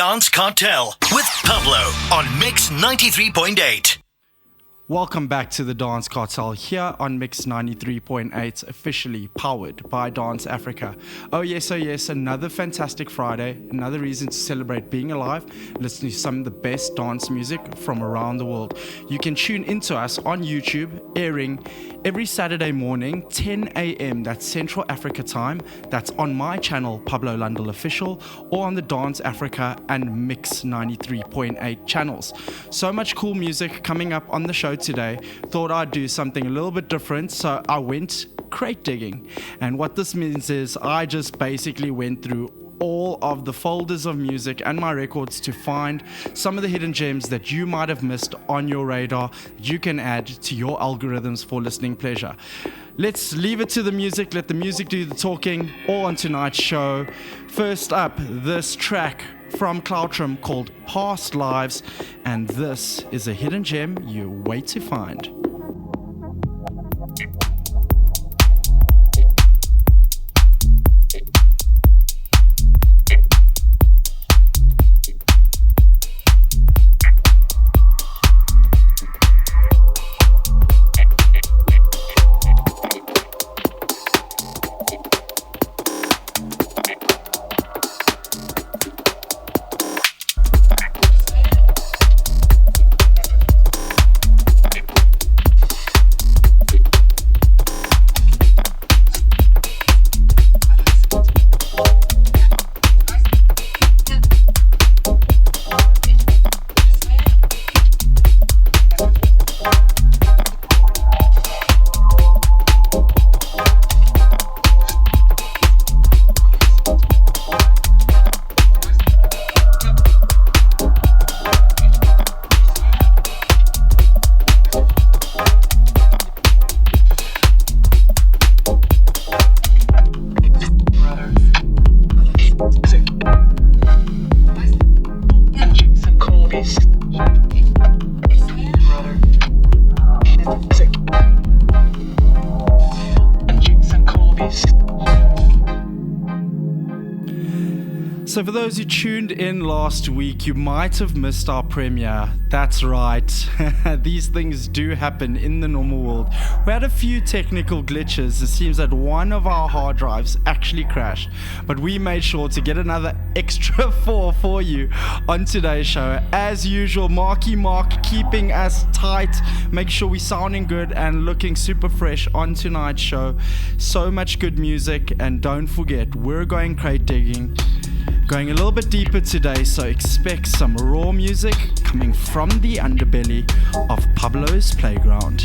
Dance Cartel with Pablo on Mix 93.8. Welcome back to the Dance Cartel here on Mix 93.8, officially powered by Dance Afrika. Oh yes, another fantastic Friday, another reason to celebrate being alive, listening to some of the best dance music from around the world. You can tune into us on YouTube, airing every Saturday morning, 10 a.m., that's Central Africa time. That's on my channel, Pablo Lundall Official, or on the Dance Afrika and Mix 93.8 channels. So much cool music coming up on the show today. Thought I'd do something a little bit different, so I went crate digging. And what this means is I just basically went through all of the folders of music and my records to find some of the hidden gems that you might have missed on your radar that you can add to your algorithms for listening pleasure. Let's leave it to the music, let the music do the talking, all on tonight's show. First up, this track from Klartraum called Past Lives, and this is a hidden gem you wait to find. So for those who tuned in last week, you might have missed our premiere. That's right. These things do happen in the normal world. We had a few technical glitches. It seems that one of our hard drives actually crashed, but we made sure to get another extra 4 for you on today's show. As usual, Marky Mark keeping us tight, make sure we're sounding good and looking super fresh on tonight's show. So much good music, and don't forget, we're going crate digging. Going a little bit deeper today, so expect some raw music coming from the underbelly of Pablo's Playground.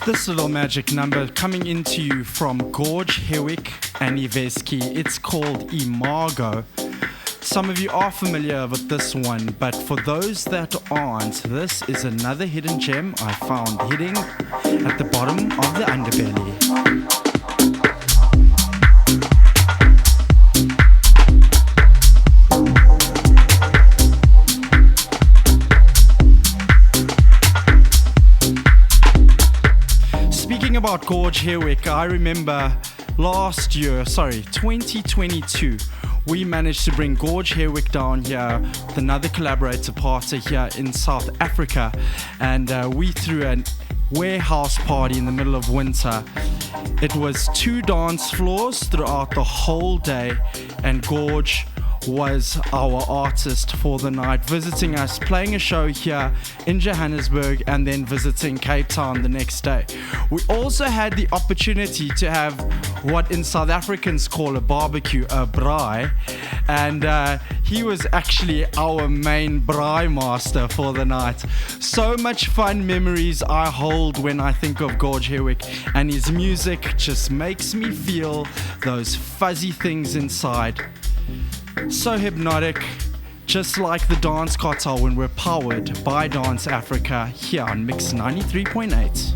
This little magic number coming into you from Gorje, Hewek and Izhevski. It's called Imago. Some of you are familiar with this one, but for those that aren't, this is another hidden gem I found hidden at the bottom of the underbelly. About Gorje Hewek, I remember 2022, we managed to bring Gorje Hewek down here with another collaborator partner here in South Africa, and we threw a warehouse party in the middle of winter. It was 2 dance floors throughout the whole day, and Gorje was our artist for the night, visiting us, playing a show here in Johannesburg and then visiting Cape Town the next day. We also had the opportunity to have what in South Africans call a barbecue, a braai, and he was actually our main braai master for the night. So much fun memories I hold when I think of Gorje Hewek, and his music just makes me feel those fuzzy things inside. So hypnotic, just like the Dance Cartel when we're powered by Dance Afrika here on Mix 93.8.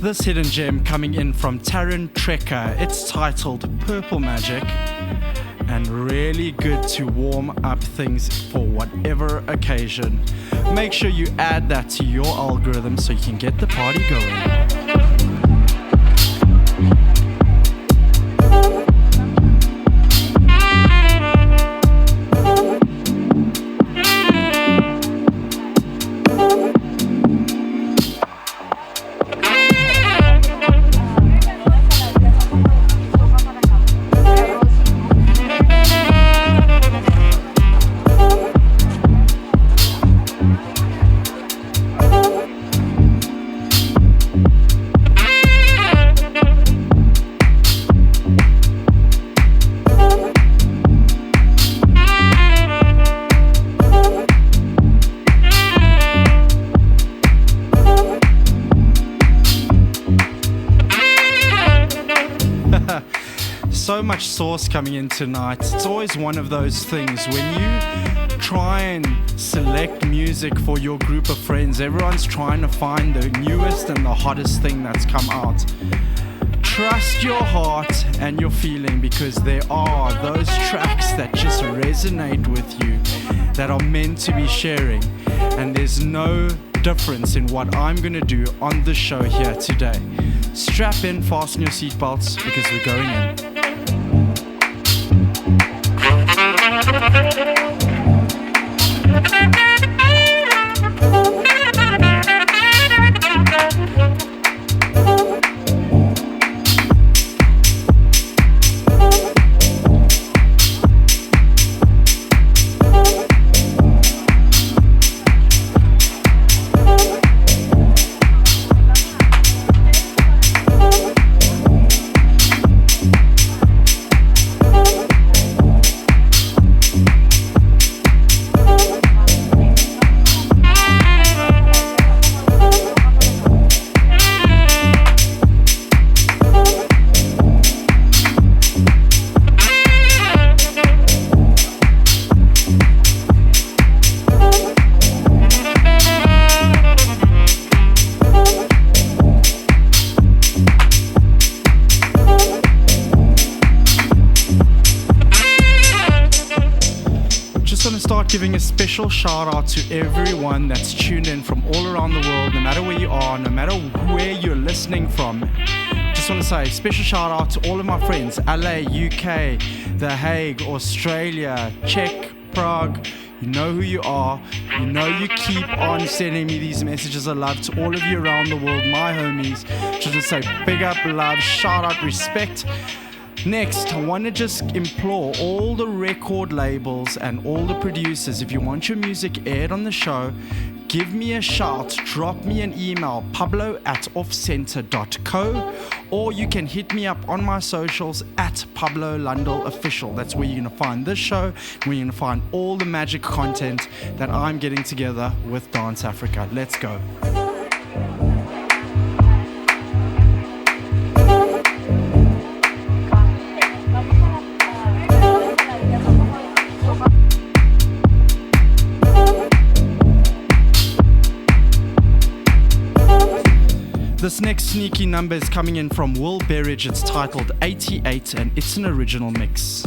this hidden gem coming in from Taron-Trekka. It's titled Purple Magic, and really good to warm up things for whatever occasion. Make sure you add that to your algorithm so you can get the party going. So much sauce coming in tonight. It's always one of those things when you try and select music for your group of friends, everyone's trying to find the newest and the hottest thing that's come out. Trust your heart and your feeling, because there are those tracks that just resonate with you that are meant to be sharing, and there's no difference in what I'm gonna do on the show here today. Strap in, fasten your seatbelts, because we're going in. Giving a special shout out to everyone that's tuned in from all around the world, no matter where you are, no matter where you're listening from. Just want to say special shout out to all of my friends, LA, UK, The Hague, Australia, Czech, Prague. You know who you are. You know you keep on sending me these messages of love to all of you around the world, my homies. Just to say big up, love, shout out, respect. Next, I want to just implore all the record labels and all the producers, if you want your music aired on the show, give me a shout, drop me an email, pablo@offcenter.co, or you can hit me up on my socials at Pablo Lundall Official. That's where you're going to find this show, where you're going to find all the magic content that I'm getting together with Dance Afrika. Let's go. This next sneaky number is coming in from Berridge. It's titled 88, and it's an original mix.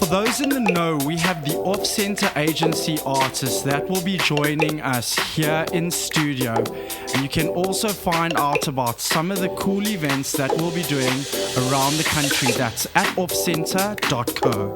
For those in the know, we have the Off-Center Agency artists that will be joining us here in studio. And you can also find out about some of the cool events that we'll be doing around the country. That's at offcenter.co.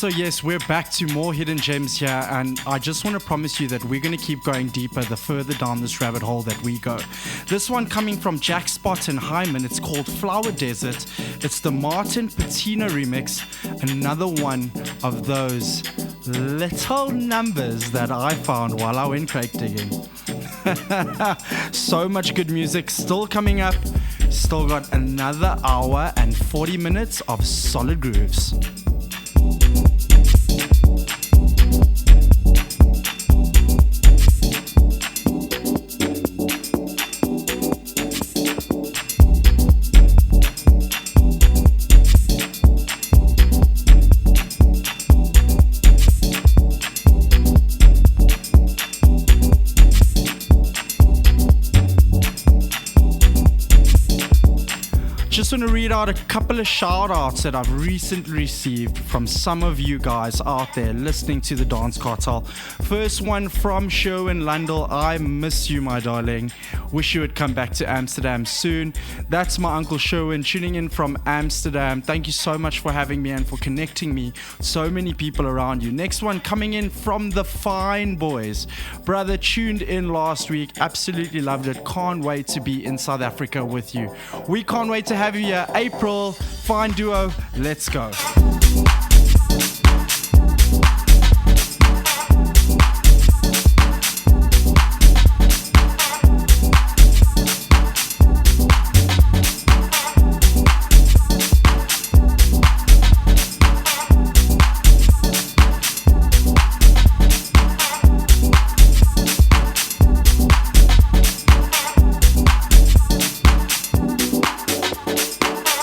Oh yes, we're back to more hidden gems here, and I just want to promise you that we're going to keep going deeper the further down this rabbit hole that we go. This one coming from Jackspot and Himan, it's called Flowerdesert. It's the Martin Patino remix, another one of those little numbers that I found while I went crate digging. So much good music still coming up. Still got another hour and 40 minutes of solid grooves. Just want to read out a couple of shout outs that I've recently received from some of you guys out there listening to the Dance Cartel. First one from Sherwin Lundall. I miss you, my darling. Wish you would come back to Amsterdam soon. That's my Uncle Sherwin tuning in from Amsterdam. Thank you so much for having me and for connecting me. So many people around you. Next one coming in from the Fine Boys. Brother, tuned in last week. Absolutely loved it. Can't wait to be in South Africa with you. We can't wait to have you here. April, Fine Duo, let's go.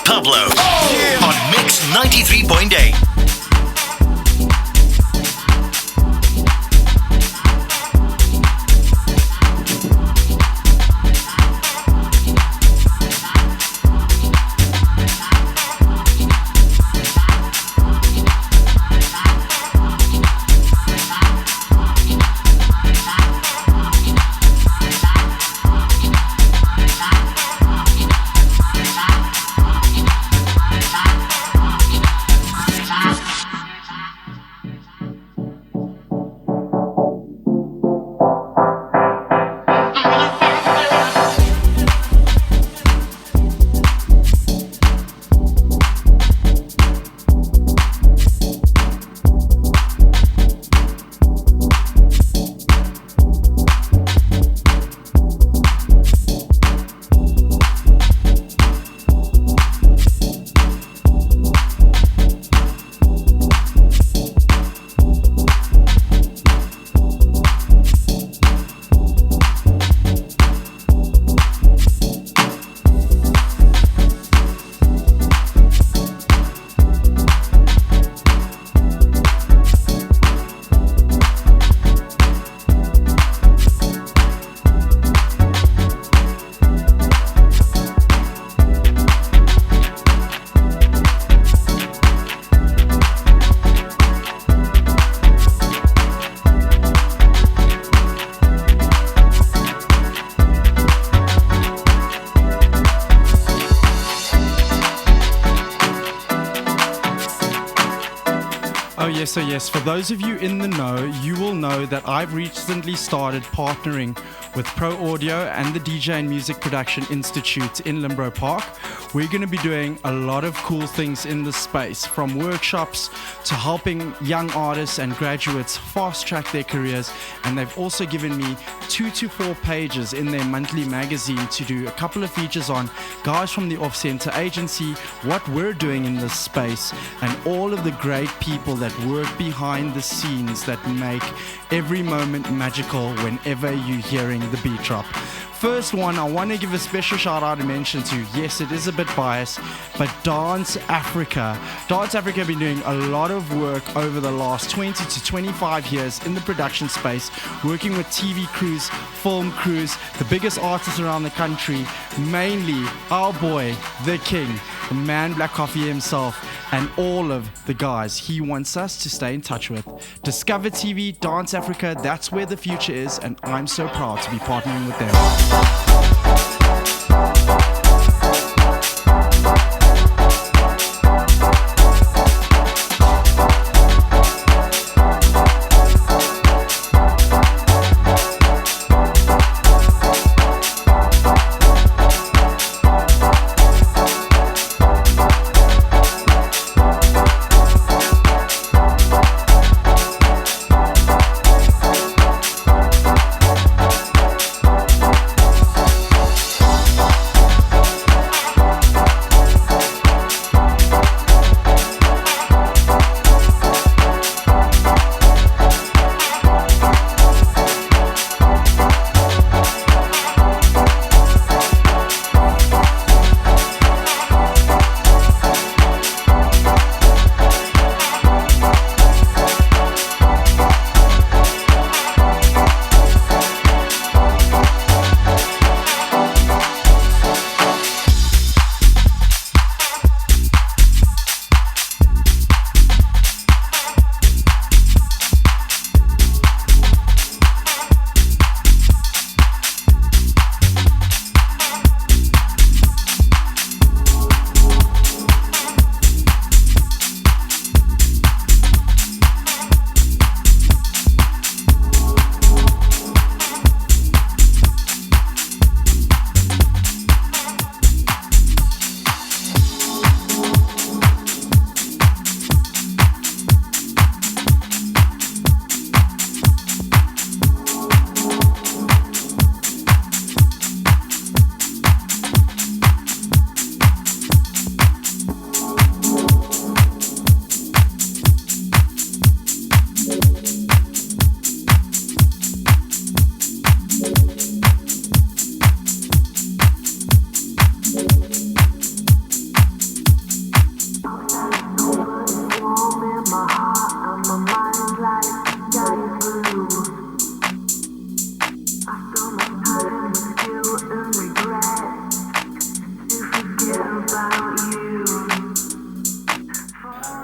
Pablo on Mix 93.8. So yes, for those of you in the know, you will know that I've recently started partnering with Pro Audio and the DJ and Music Production Institute in Limbro Park. We're going to be doing a lot of cool things in this space, from workshops to helping young artists and graduates fast track their careers. And they've also given me 2 to 4 pages in their monthly magazine to do a couple of features on guys from the Off-Center Agency, what we're doing in this space, and all of the great people that work behind the scenes that make every moment magical whenever you're hearing the beat drop. First one, I want to give a special shout out and mention to, yes, it is a bit biased, but Dance Afrika. Dance Afrika have been doing a lot of work over the last 20 to 25 years in the production space, working with TV crews, film crews, the biggest artists around the country, mainly our boy, the king, the man Black Coffee himself, and all of the guys he wants us to stay in touch with. Discover TV, Dance Afrika, that's where the future is, and I'm so proud to be partnering with them.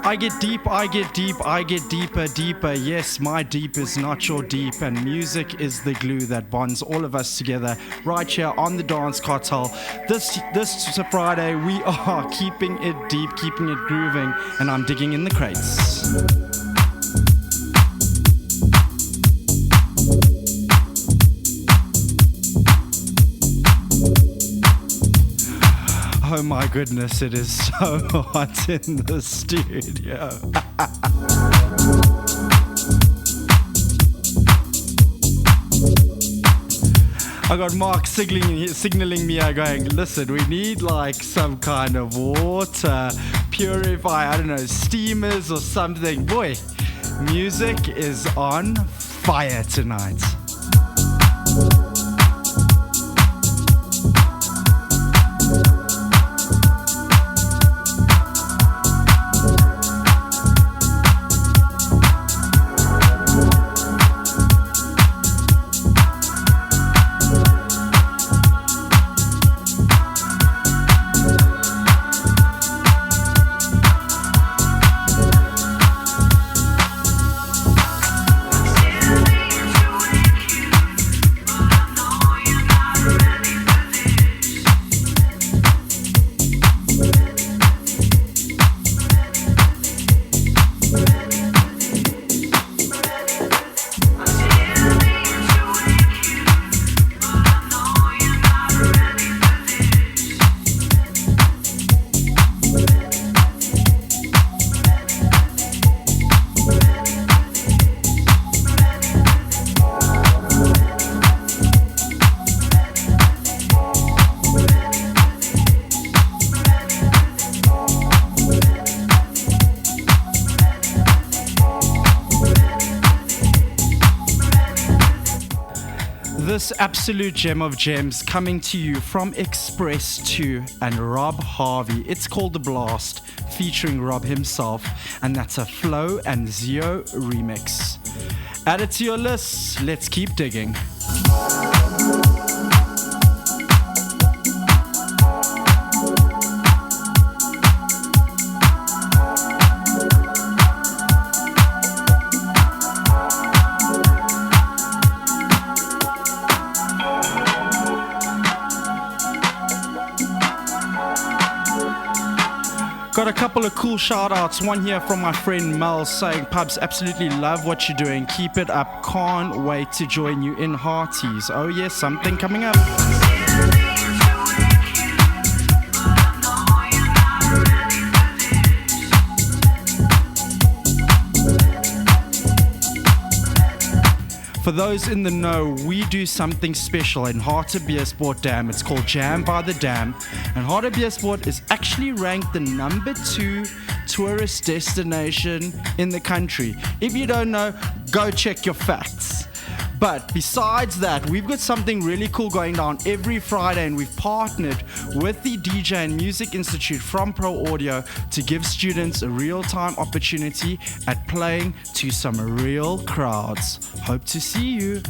I get deep, I get deep, I get deeper, deeper. Yes, my deep is not your deep, and music is the glue that bonds all of us together right here on the Dance Cartel. This Friday, we are keeping it deep, keeping it grooving, and I'm digging in the crates. Oh my goodness, it is so hot in the studio. I got Mark signaling me going, listen, we need like some kind of water purifier, I don't know, steamers or something. Boy, music is on fire tonight. This absolute gem of gems coming to you from Express 2 and Rob Harvey. It's called The Blast, featuring Rob himself, and that's a Flow and Zio remix. Add it to your list. Let's keep digging. Got a couple of cool shout outs. One here from my friend Mel saying, Pubs, absolutely love what you're doing. Keep it up. Can't wait to join you in Hearties. Oh yes, something coming up. For those in the know, we do something special in Hartbeespoort Dam. It's called Jam by the Dam. And Hartbeespoort is actually ranked the number 2 tourist destination in the country. If you don't know, go check your facts. But besides that, we've got something really cool going down every Friday, and we've partnered with the DJ and Music Institute from Pro Audio to give students a real-time opportunity at playing to some real crowds. Hope to see you.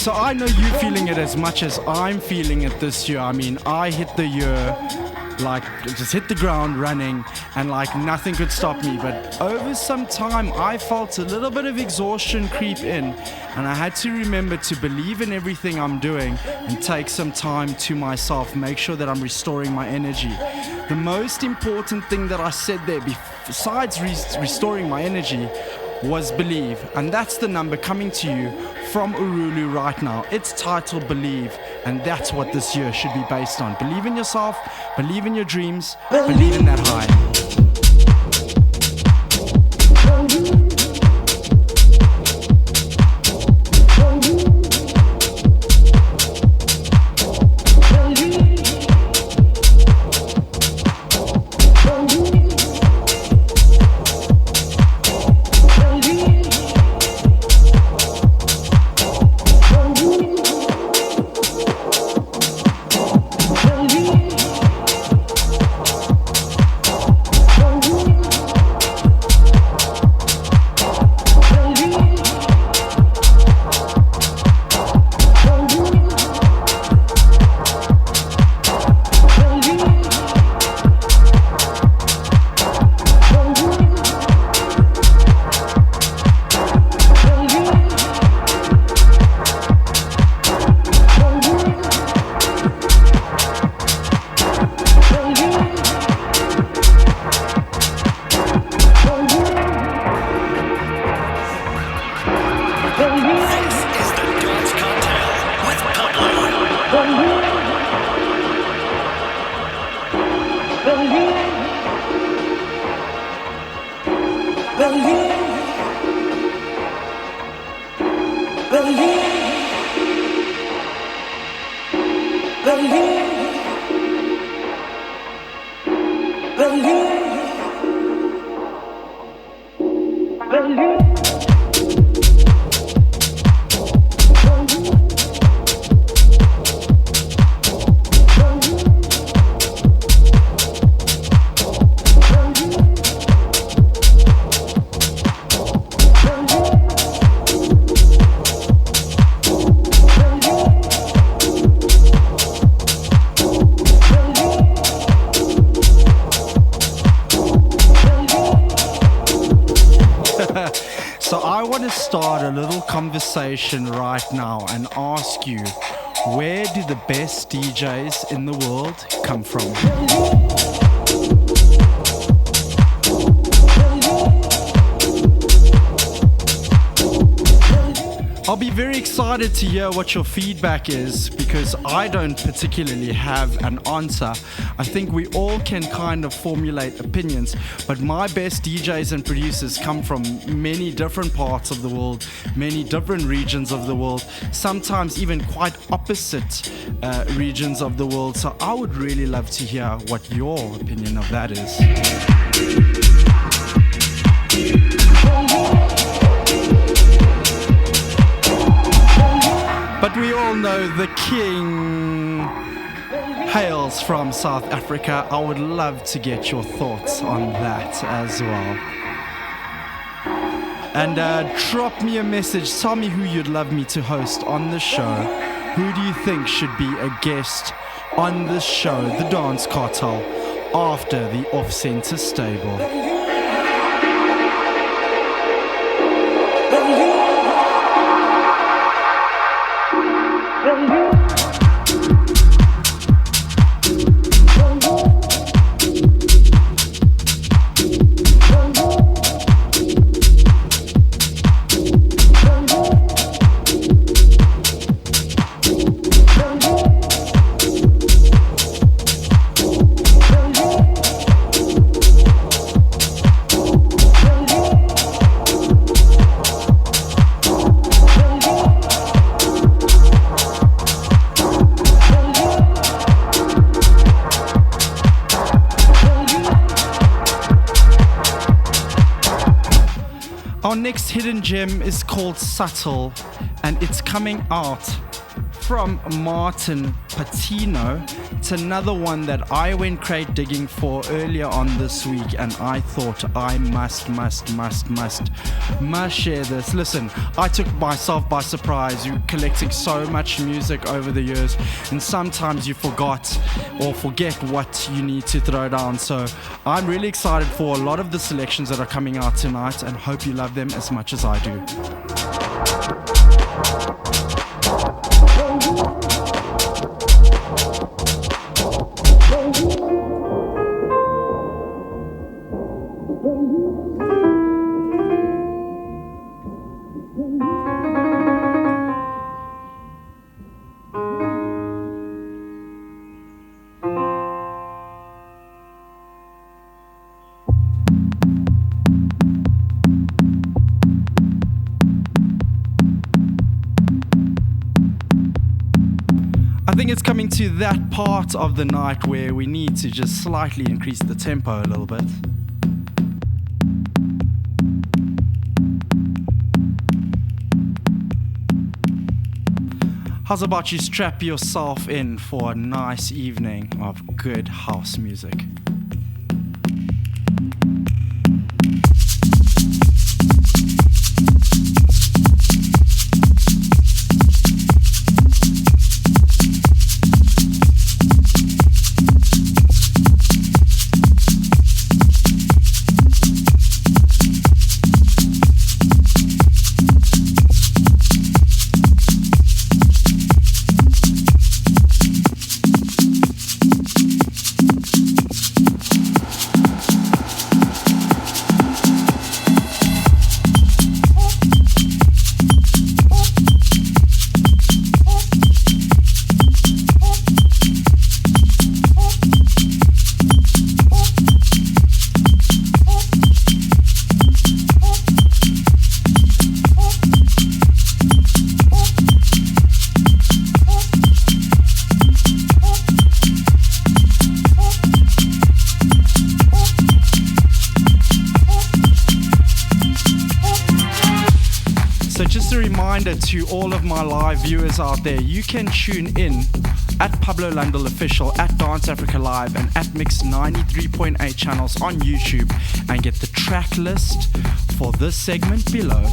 So I know you feeling it as much as I'm feeling it this year. I mean, I hit the year like just hit the ground running, and like nothing could stop me. But over some time I felt a little bit of exhaustion creep in, and I had to remember to believe in everything I'm doing and take some time to myself, make sure that I'm restoring my energy. The most important thing that I said there, besides restoring my energy, was believe. And that's the number coming to you from Urulu right now. It's titled Believe, and that's what this year should be based on. Believe in yourself, believe in your dreams, believe in that high. Conversation right now and ask you, where do the best DJs in the world come from? I'll be very excited to hear what your feedback is, because I don't particularly have an answer. I think we all can kind of formulate opinions, but my best DJs and producers come from many different parts of the world, many different regions of the world, sometimes even quite opposite regions of the world. So I would really love to hear what your opinion of that is. But we all know the king hails from South Africa. I would love to get your thoughts on that as well. And drop me a message. Tell me who you'd love me to host on the show. Who do you think should be a guest on this show, The Dance Cartel, after the Off-Center Stable? Our next hidden gem is called Subtle, and it's coming out from Martin Patino. It's another one that I went crate digging for earlier on this week, and I thought I must share this. Listen, I took myself by surprise. You're collecting so much music over the years, and sometimes you forget what you need to throw down. So I'm really excited for a lot of the selections that are coming out tonight, and hope you love them as much as I do. It's coming to that part of the night where we need to just slightly increase the tempo a little bit. How's about you strap yourself in for a nice evening of good house music? To all of my live viewers out there, you can tune in at Pablo Lundall Official, at Dance Afrika Live, and at Mix93.8 channels on YouTube, and get the track list for this segment below.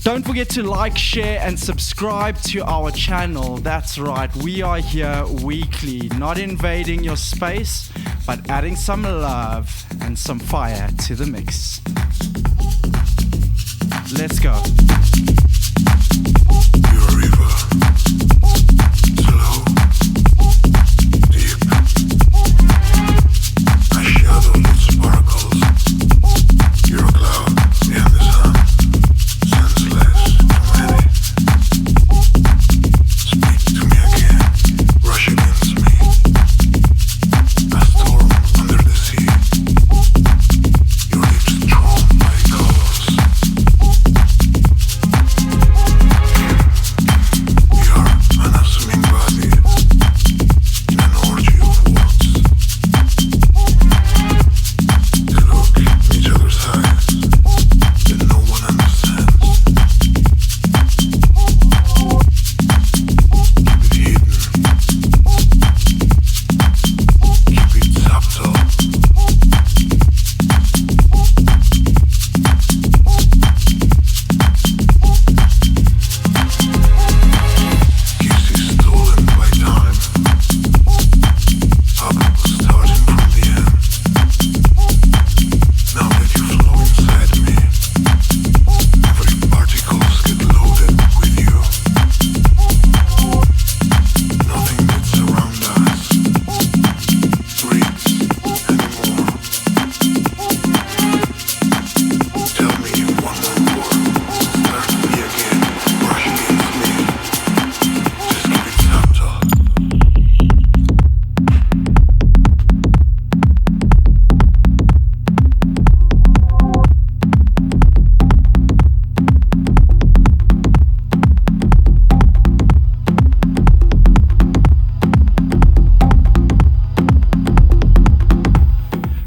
Don't forget to like, share, and subscribe to our channel. That's right, we are here weekly, not invading your space, but adding some love and some fire to the mix. Let's go. Your river, slow, deep, a shadow that sparkles. You're a cloud in the sun, senseless to many. Speak to me again, rush against me. A storm under the sea. Your lips drawn by colors.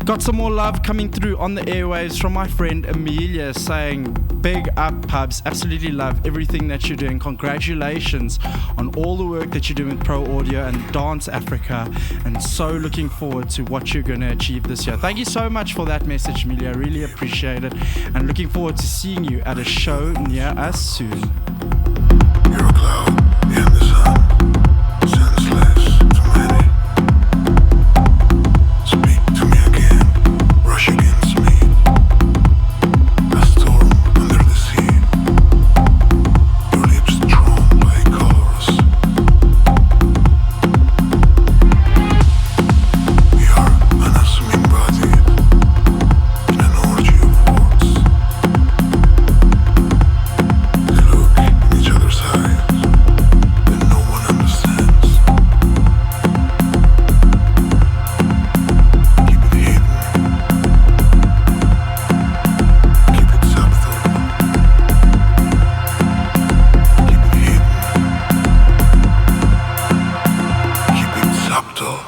Got some more love coming through on the airwaves from my friend Amelia saying, big up pubs, absolutely love everything that you're doing. Congratulations on all the work that you're doing with Pro Audio and Dance Afrika, and so looking forward to what you're going to achieve this year. Thank you so much for that message, Amelia. I really appreciate it, and looking forward to seeing you at a show near us soon. You're a cloud in the sun, senseless to many. Speak to me again, rush against me. A storm under the sea. Your lips drawn by colors. We are unassuming body in an orgy of words. They look in each other's eyes, and no one understands. Keep it hidden. Keep it subtle. Keep it hidden. Keep it subtle.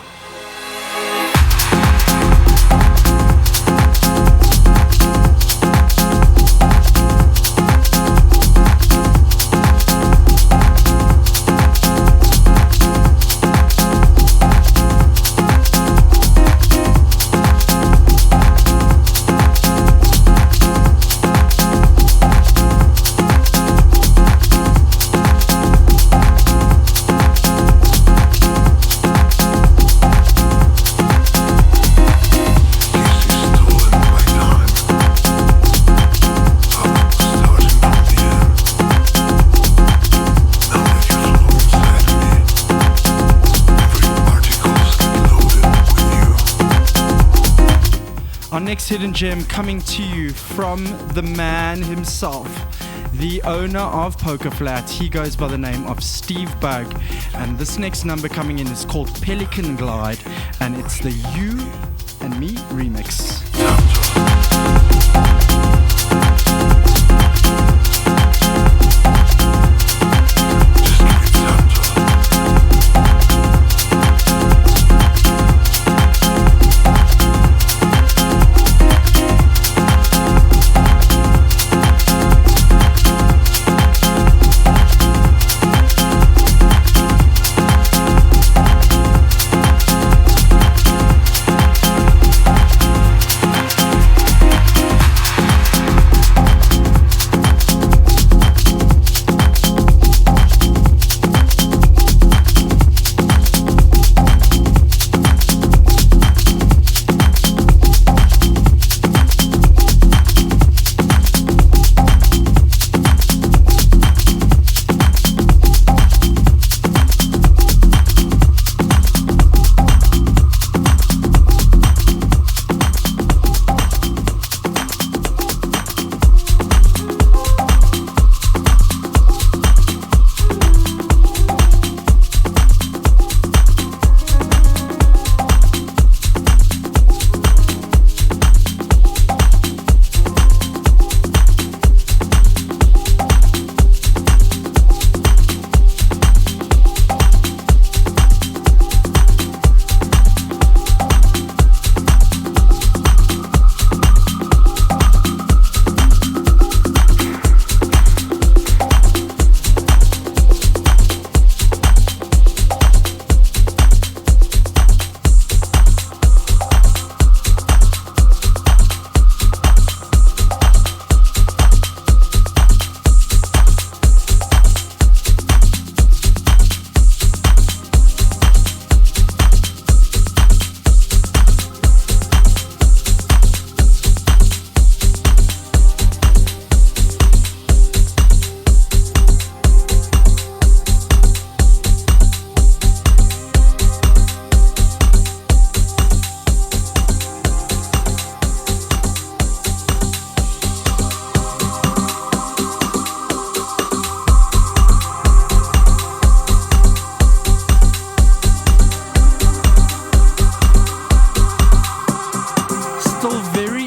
Our next hidden gem coming to you from the man himself, the owner of Poker Flat. He goes by the name of Steve Bug, and this next number coming in is called Pelican Glide, and it's the You and Me remix.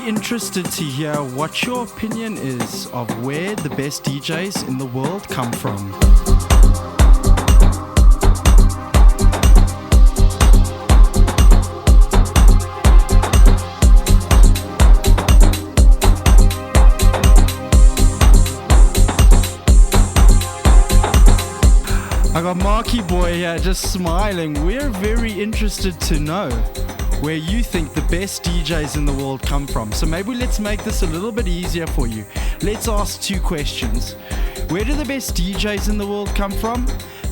Interested to hear what your opinion is of where the best DJs in the world come from. I got Marky Boy here just smiling. We're very interested to know where you think the best DJs in the world come from. So maybe let's make this a little bit easier for you. Let's ask two questions. Where do the best DJs in the world come from?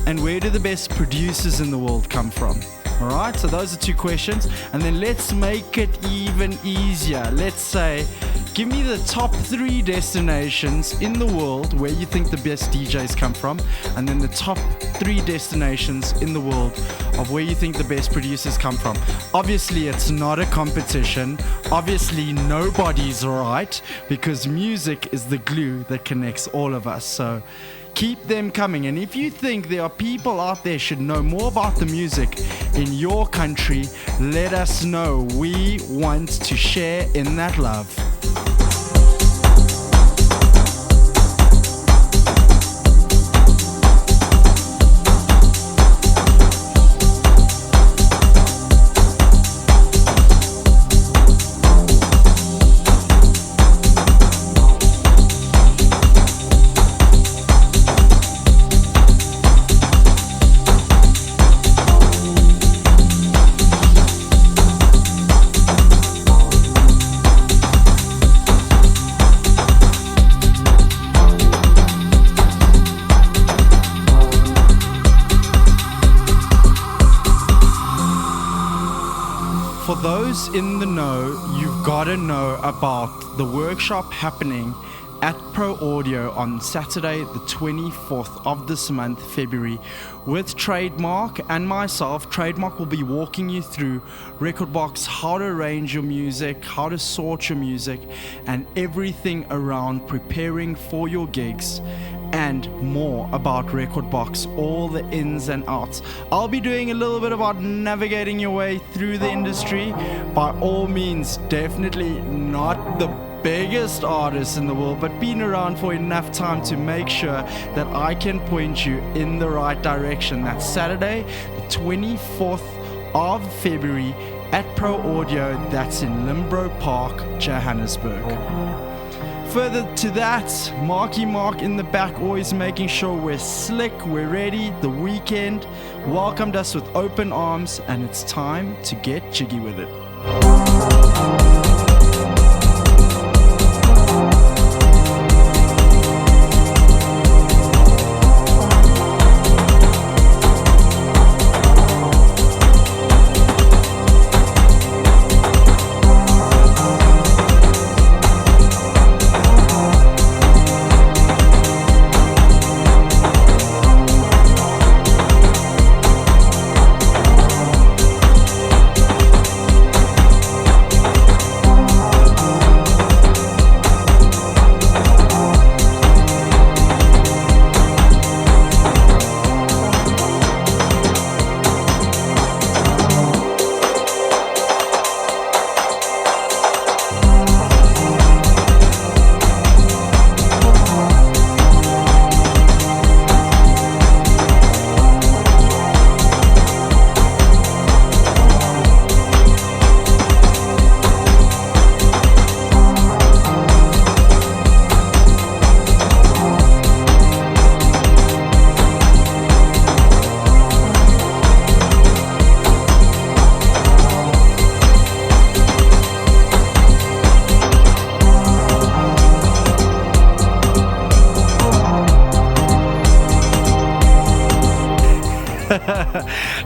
And where do the best producers in the world come from? Alright, so those are two questions. And then let's make it even easier. Let's say, give me the top 3 destinations in the world where you think the best DJs come from, and then the top 3 destinations in the world of where you think the best producers come from. Obviously, it's not a competition. Obviously, nobody's right, because music is the glue that connects all of us. So keep them coming. And if you think there are people out there should know more about the music in your country, let us know. We want to share in that love. For those in the know, you've got to know about the workshop happening at Pro Audio on Saturday the 24th of this month, February, with Trademark and myself. Trademark will be walking you through Rekordbox, how to arrange your music, how to sort your music, and everything around preparing for your gigs, and more about Rekordbox, all the ins and outs. I'll be doing a little bit about navigating your way through the industry. By all means, definitely not the biggest artist in the world, but been around for enough time to make sure that I can point you in the right direction. That's Saturday, the 24th of February at Pro Audio. That's in Limbro Park, Johannesburg. Further to that, Marky Mark in the back, always making sure we're slick, we're ready. The weekend welcomed us with open arms, and it's time to get jiggy with it.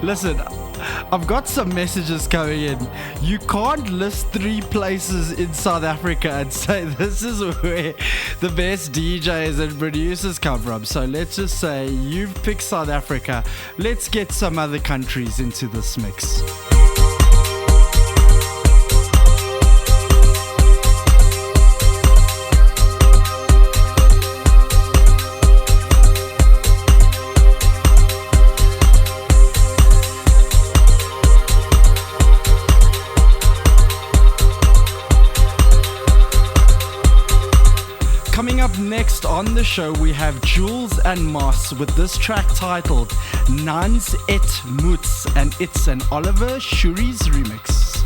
Listen, I've got some messages coming in. You can't list 3 places in South Africa and say this is where the best DJs and producers come from. So let's just say you've picked South Africa. Let's get some other countries into this mix. Coming up next on the show, we have Jules and Moss with this track titled Nans et Moots, and it's an Oliver Shuri's remix.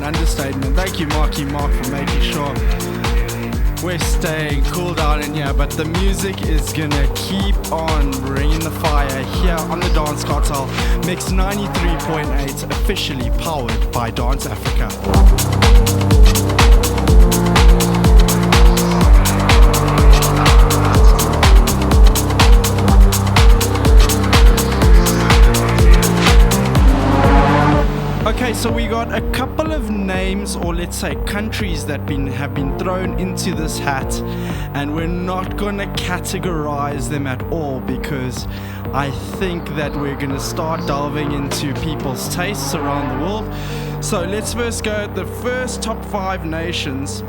understatement. Thank you, Marky Mark, for making sure we're staying cool down in here. But the music is gonna keep on bringing the fire here on the Dance Cartel. Mix 93.8, officially powered by Dance Afrika. Okay, so we got a couple of names, or let's say countries, that have been thrown into this hat, and we're not gonna categorize them at all because I think that we're gonna start delving into people's tastes around the world. So let's first go at the first top 5 nations.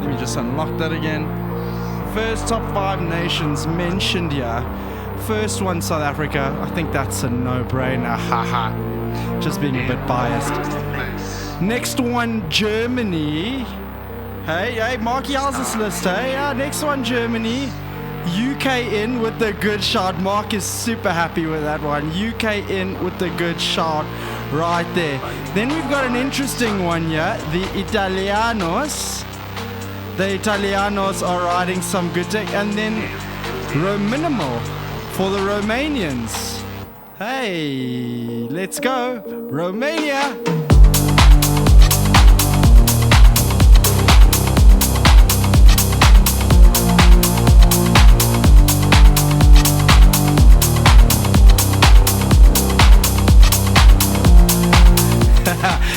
Let me just unlock that again. First top 5 nations mentioned here. First one, South Africa. I think that's a no-brainer. Haha. Just being a bit biased. Next one, Germany. Hey, Marky, how's this list? Hey, next one, Germany. UK in with the good shout. Mark is super happy with that one. UK in with the good shout right there. Then we've got an interesting one here. The Italianos. The Italianos are riding some good tech. And then Rominimal for the Romanians. Hey, let's go, Romania!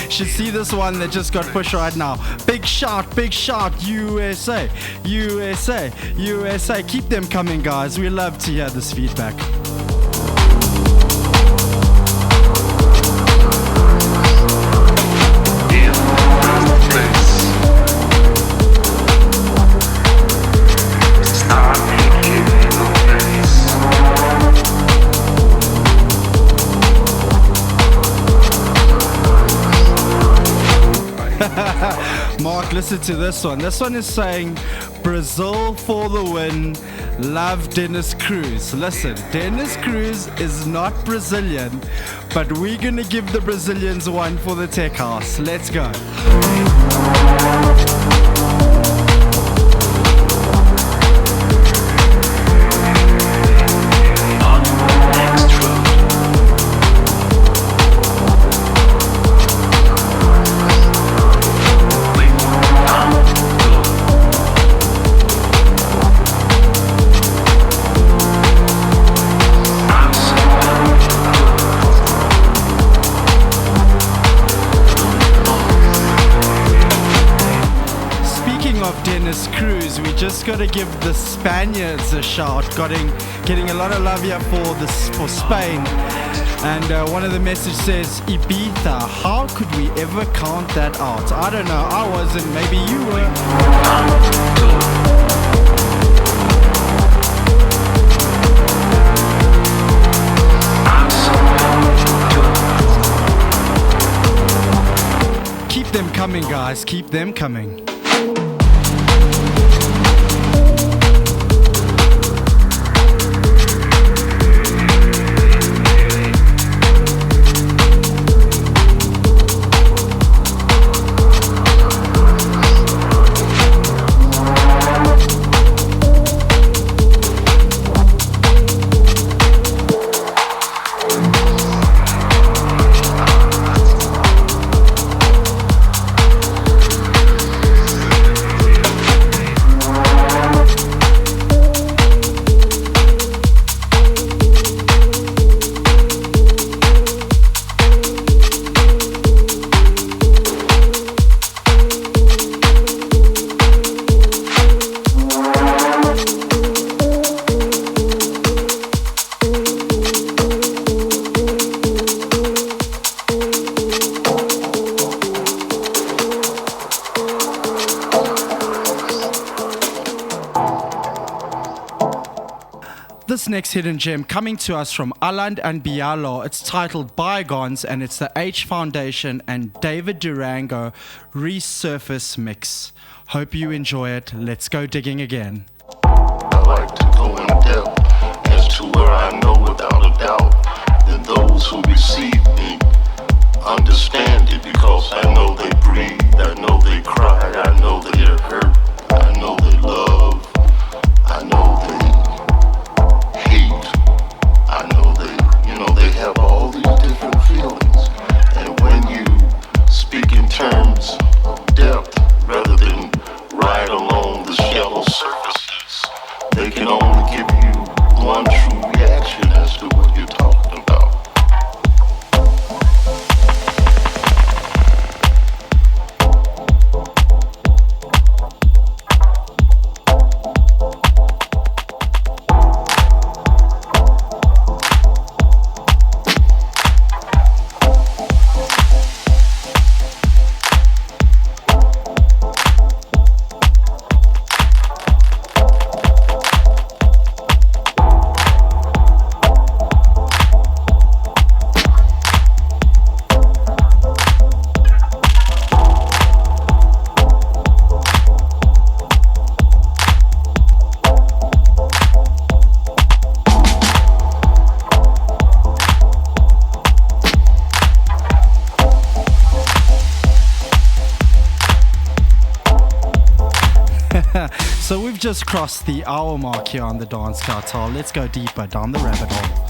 Should see this one that just got pushed right now. Big shout, USA, USA, USA. Keep them coming, guys. We love to hear this feedback. Mark, listen to this one. This one is saying Brazil for the win. Love Dennis Cruz. Listen, Dennis Cruz is not Brazilian, but we're gonna give the Brazilians one for the tech house. Let's go. Cruz, we just got to give the Spaniards a shout. Getting a lot of love here for Spain. And one of the messages says Ibiza. How could we ever count that out? I don't know. I wasn't. Maybe you were. Keep them coming, guys. Keep them coming. This next hidden gem coming to us from Aland and Bialo. It's titled Bygones, and it's the H Foundation and David Durango resurface mix. Hope you enjoy it. Let's go digging again. I like to go in depth as to where I know without a doubt that those who receive me understand it, because I know they breathe We've just crossed the hour mark here on the Dance Cartel. Let's go deeper down the rabbit hole.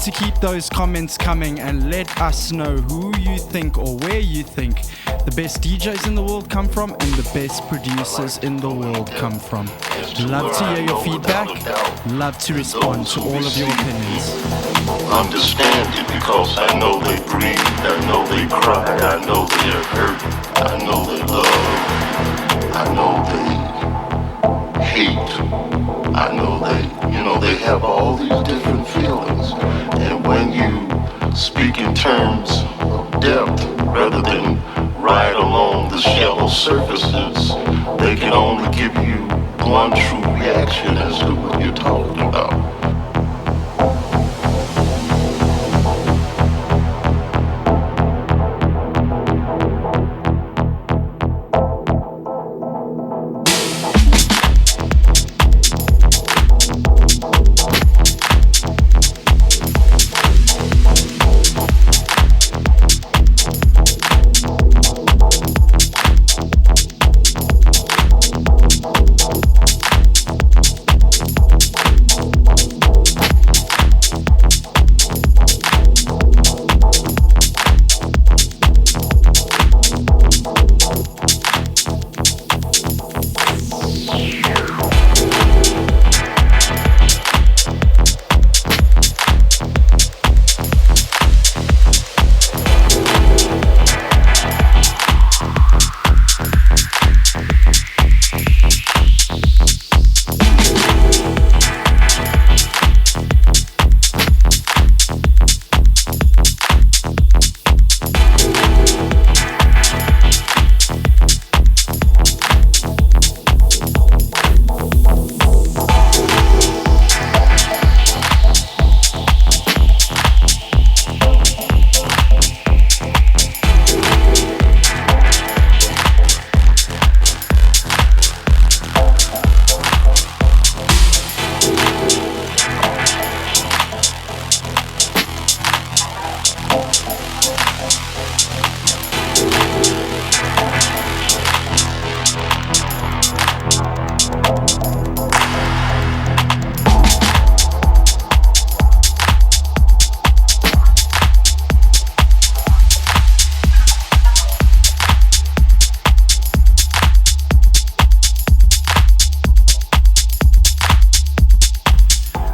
To keep those comments coming and let us know who you think or where you think the best DJs in the world come from and the best producers in the world come from. Love to hear your feedback, love to respond to all of your opinions. Understand it because I know they breathe, I know they cry, I know they are hurt, I know they love, I know they hate, I know they have all these different feelings. And when you speak in terms of depth rather than ride along the shallow surfaces, they can only give you one true reaction as to what you're talking about.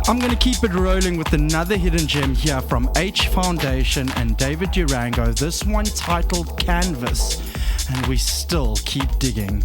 I'm going to keep it rolling with another hidden gem here from H Foundation and David Durango, this one titled Canvas, and we still keep digging.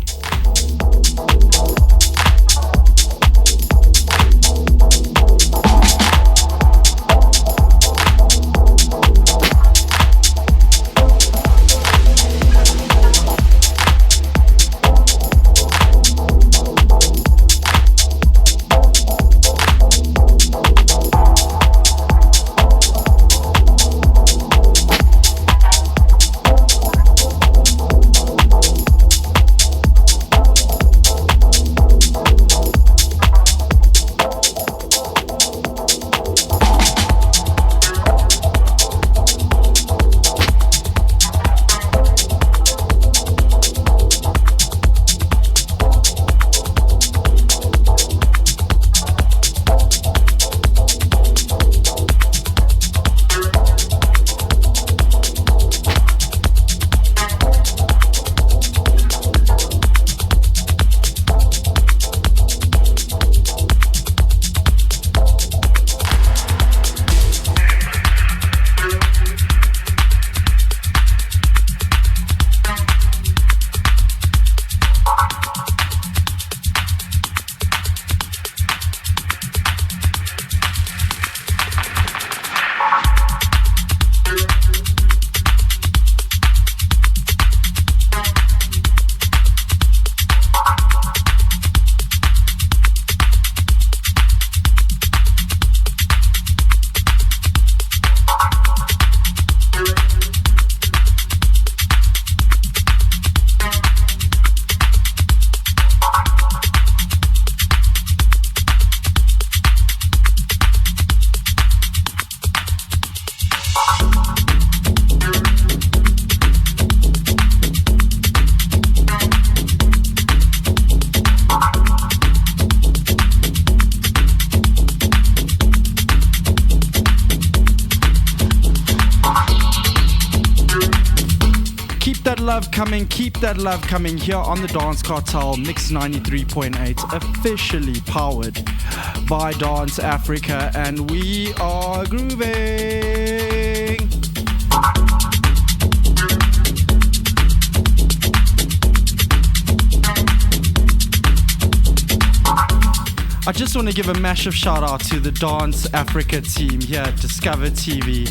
coming. Keep that love coming here on the Dance Cartel, Mix 93.8, officially powered by Dance Afrika, and we are grooving. I just want to give a massive shout out to the Dance Afrika team here at Discover TV,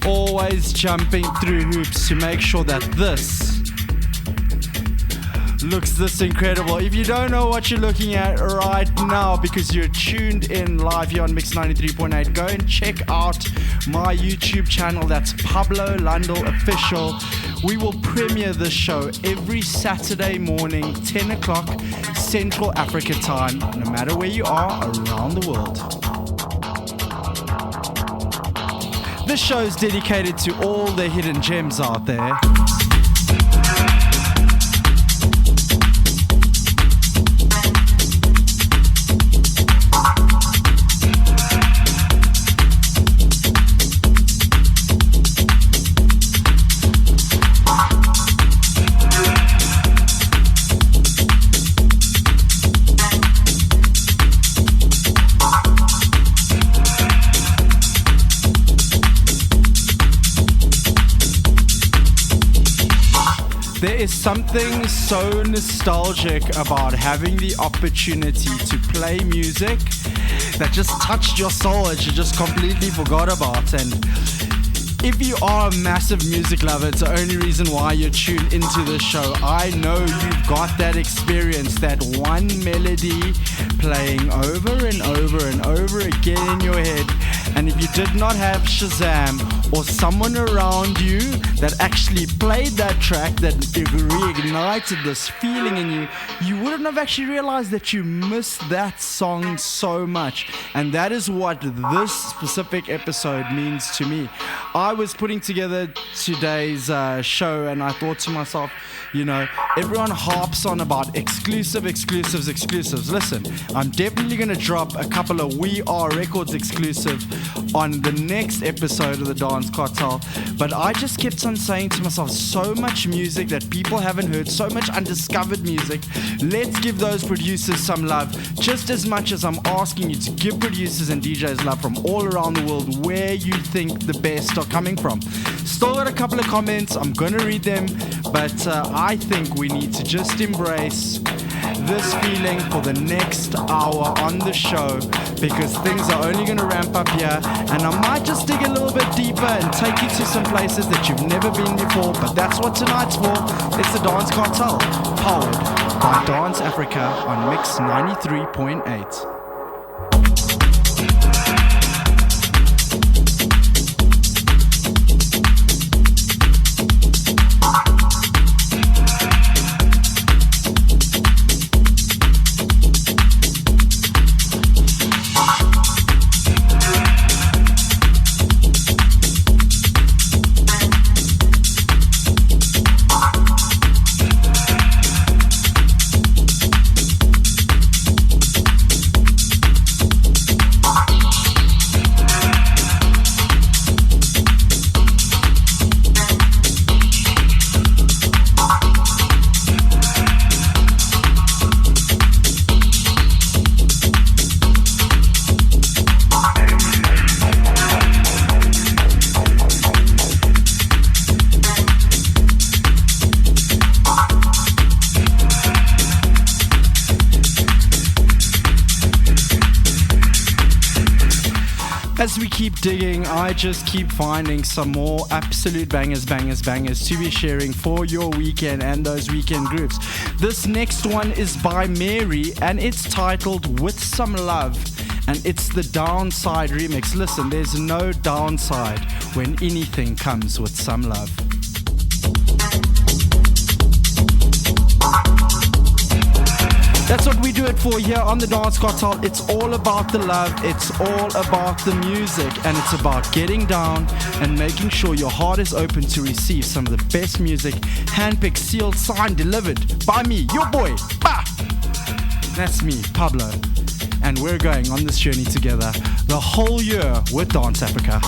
always jumping through hoops to make sure that this looks this incredible. If you don't know what you're looking at right now because you're tuned in live here on Mix 93.8, go and check out my YouTube channel. That's Pablo Lundall Official. We will premiere this show every Saturday morning, 10 o'clock Central Africa time, no matter where you are around the world. This show is dedicated to all the hidden gems out there. There is something so nostalgic about having the opportunity to play music that just touched your soul that you just completely forgot about. And if you are a massive music lover, it's the only reason why you're tuned into the show. I know you've got that experience, that one melody playing over and over and over again in your head. And if you did not have Shazam or someone around you that actually played that track that reignited this feeling in you, you wouldn't have actually realized that you missed that song so much. And that is what this specific episode means to me. I was putting together today's show and I thought to myself, you know, everyone harps on about exclusives. Listen, I'm definitely going to drop a couple of We Are Records exclusive on the next episode of the Dance Cartel. But I just kept on saying to myself, so much music that people haven't heard, so much undiscovered music. Let's give those producers some love, just as much as I'm asking you to give producers and DJs love from all around the world where you think the best are coming from. Still got a couple of comments, I'm going to read them, but I think we need to just embrace this feeling for the next hour on the show, because things are only going to ramp up here, and I might just dig a little bit deeper and take you to some places that you've never been before. But that's what tonight's for. It's the Dance Cartel, powered by Dance Afrika on Mix 93.8. As we keep digging, I just keep finding some more absolute bangers to be sharing for your weekend and those weekend groups. This next one is by Mary and it's titled With Some Love, and it's the Downside remix. Listen, there's no downside when anything comes with some love. That's what we do it for here on the Dance Cartel. It's all about the love, it's all about the music, and it's about getting down and making sure your heart is open to receive some of the best music, handpicked, sealed, signed, delivered by me, your boy, Bah! That's me, Pablo, and we're going on this journey together the whole year with Dance Afrika.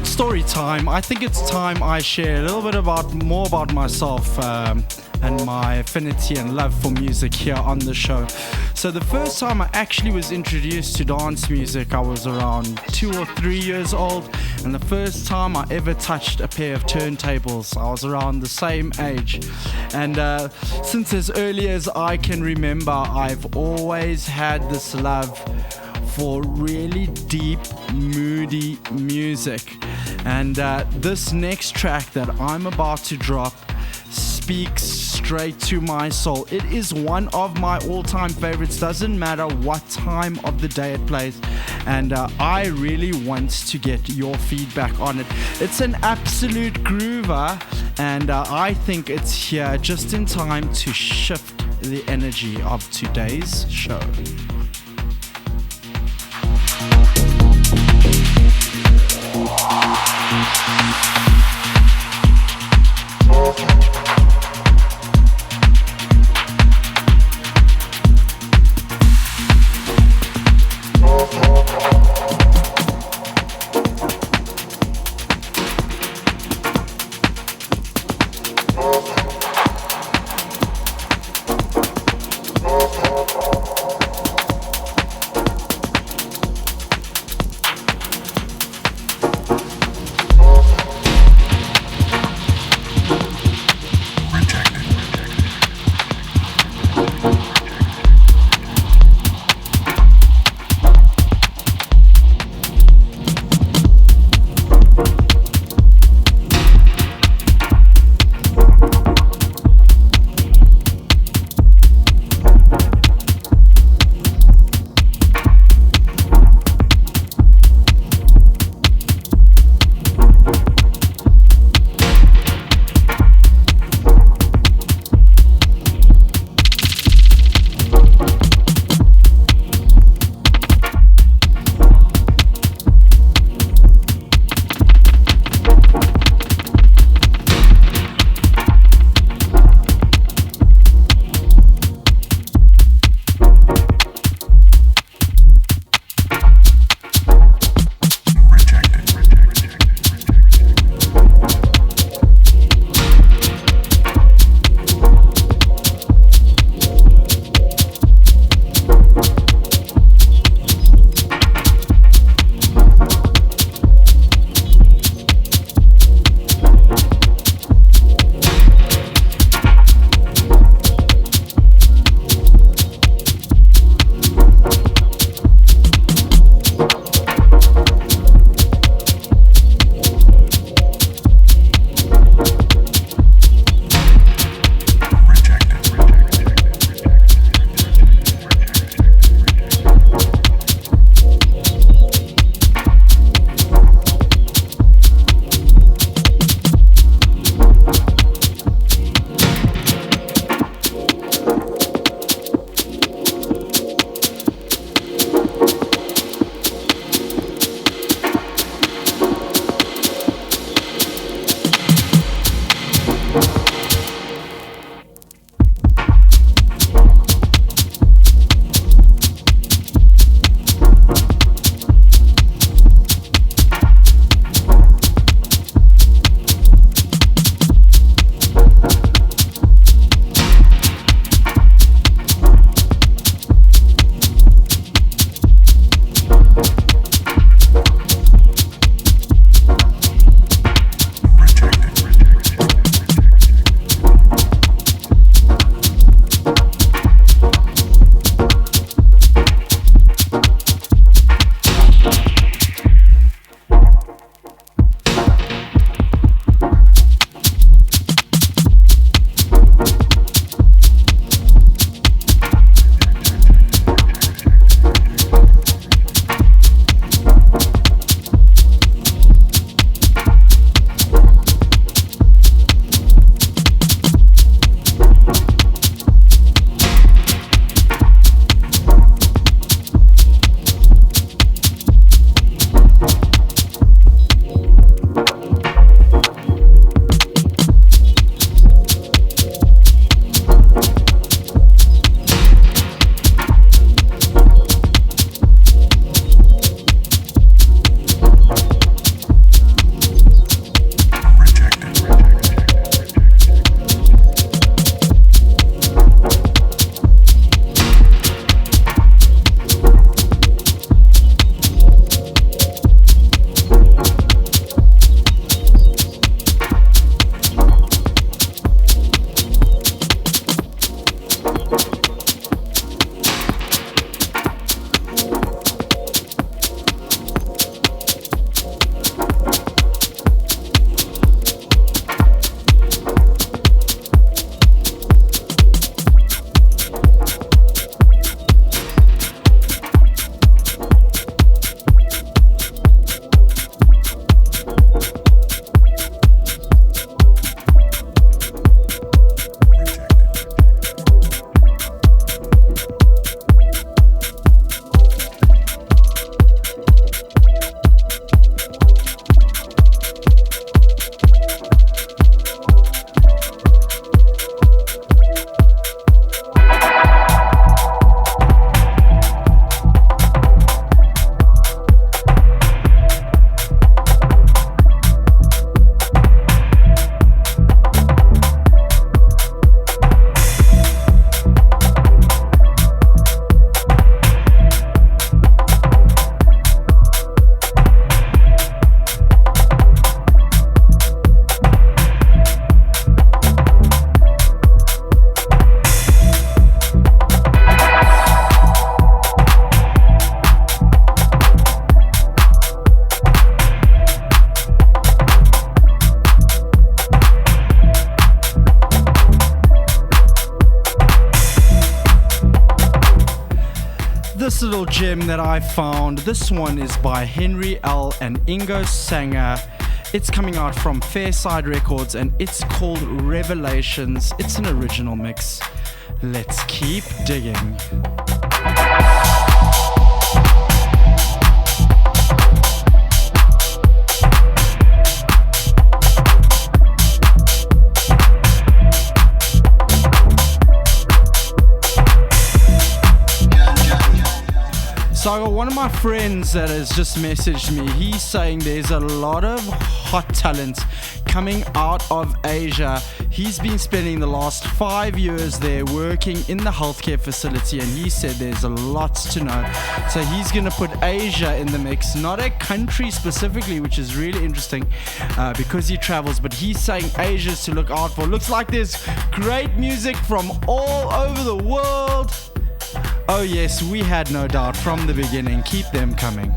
Story time. I think it's time I share a little bit more about myself and my affinity and love for music here on the show. So the first time I actually was introduced to dance music, I was around 2 or 3 years old, and the first time I ever touched a pair of turntables, I was around the same age. And since as early as I can remember, I've always had this love for really deep, moody music. And this next track that I'm about to drop speaks straight to my soul. It is one of my all-time favorites, doesn't matter what time of the day it plays. And I really want to get your feedback on it. It's an absolute groover, and I think it's here just in time to shift the energy of today's show. this little gem that I found. This one is by Henry L. and Ingo Sanger. It's coming out from Fairside Records and it's called Revelations. It's an original mix. Let's keep digging. So I got one of my friends that has just messaged me. He's saying there's a lot of hot talent coming out of Asia. He's been spending the last 5 years there working in the healthcare facility, and he said there's a lot to know. So he's going to put Asia in the mix, not a country specifically, which is really interesting because he travels, but he's saying Asia's to look out for. Looks like there's great music from all over the world. Oh yes, we had no doubt from the beginning. Keep them coming.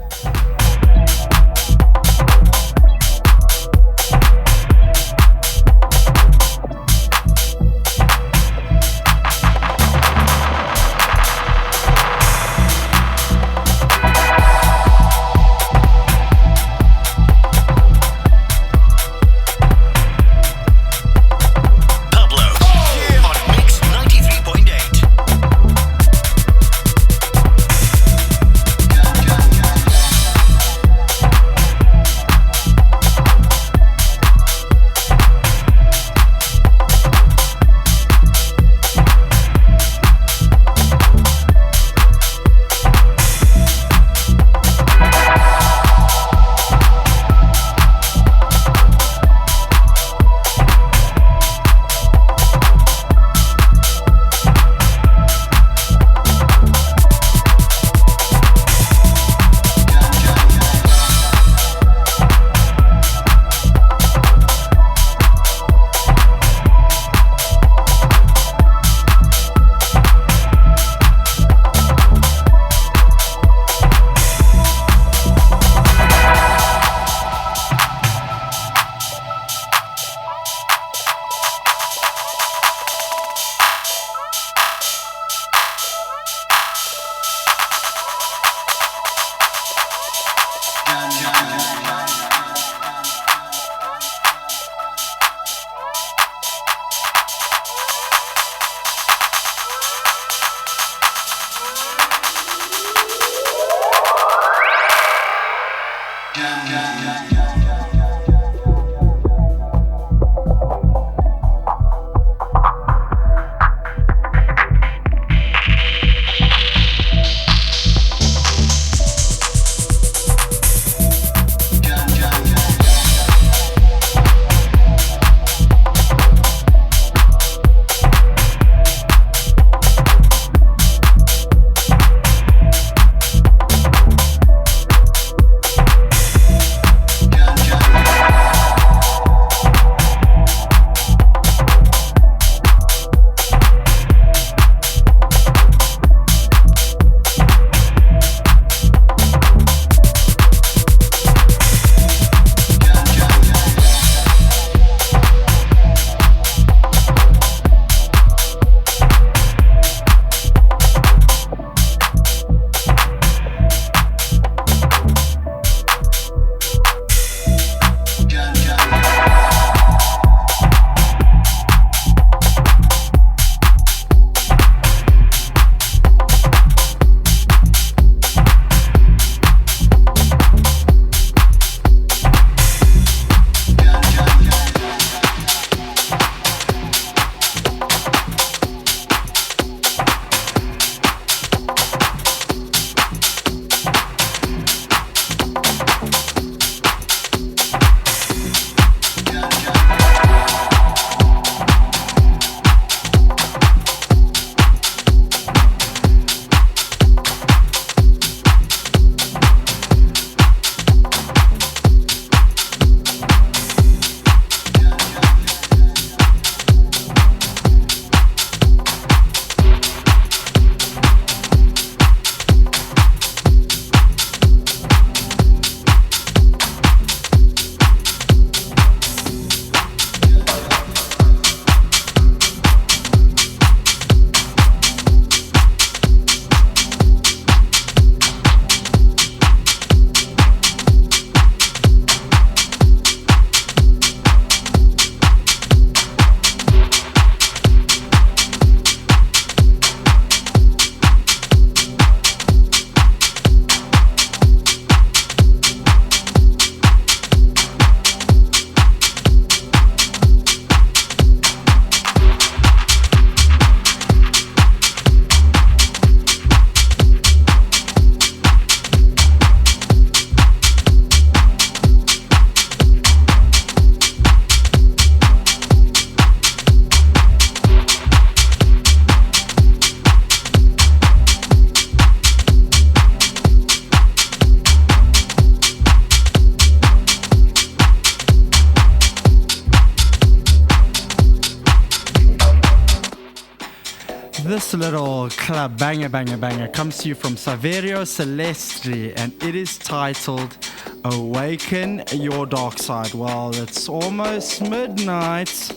This little club banger comes to you from Saverio Celestri, and it is titled Awaken Your Dark Side. Well, it's almost midnight.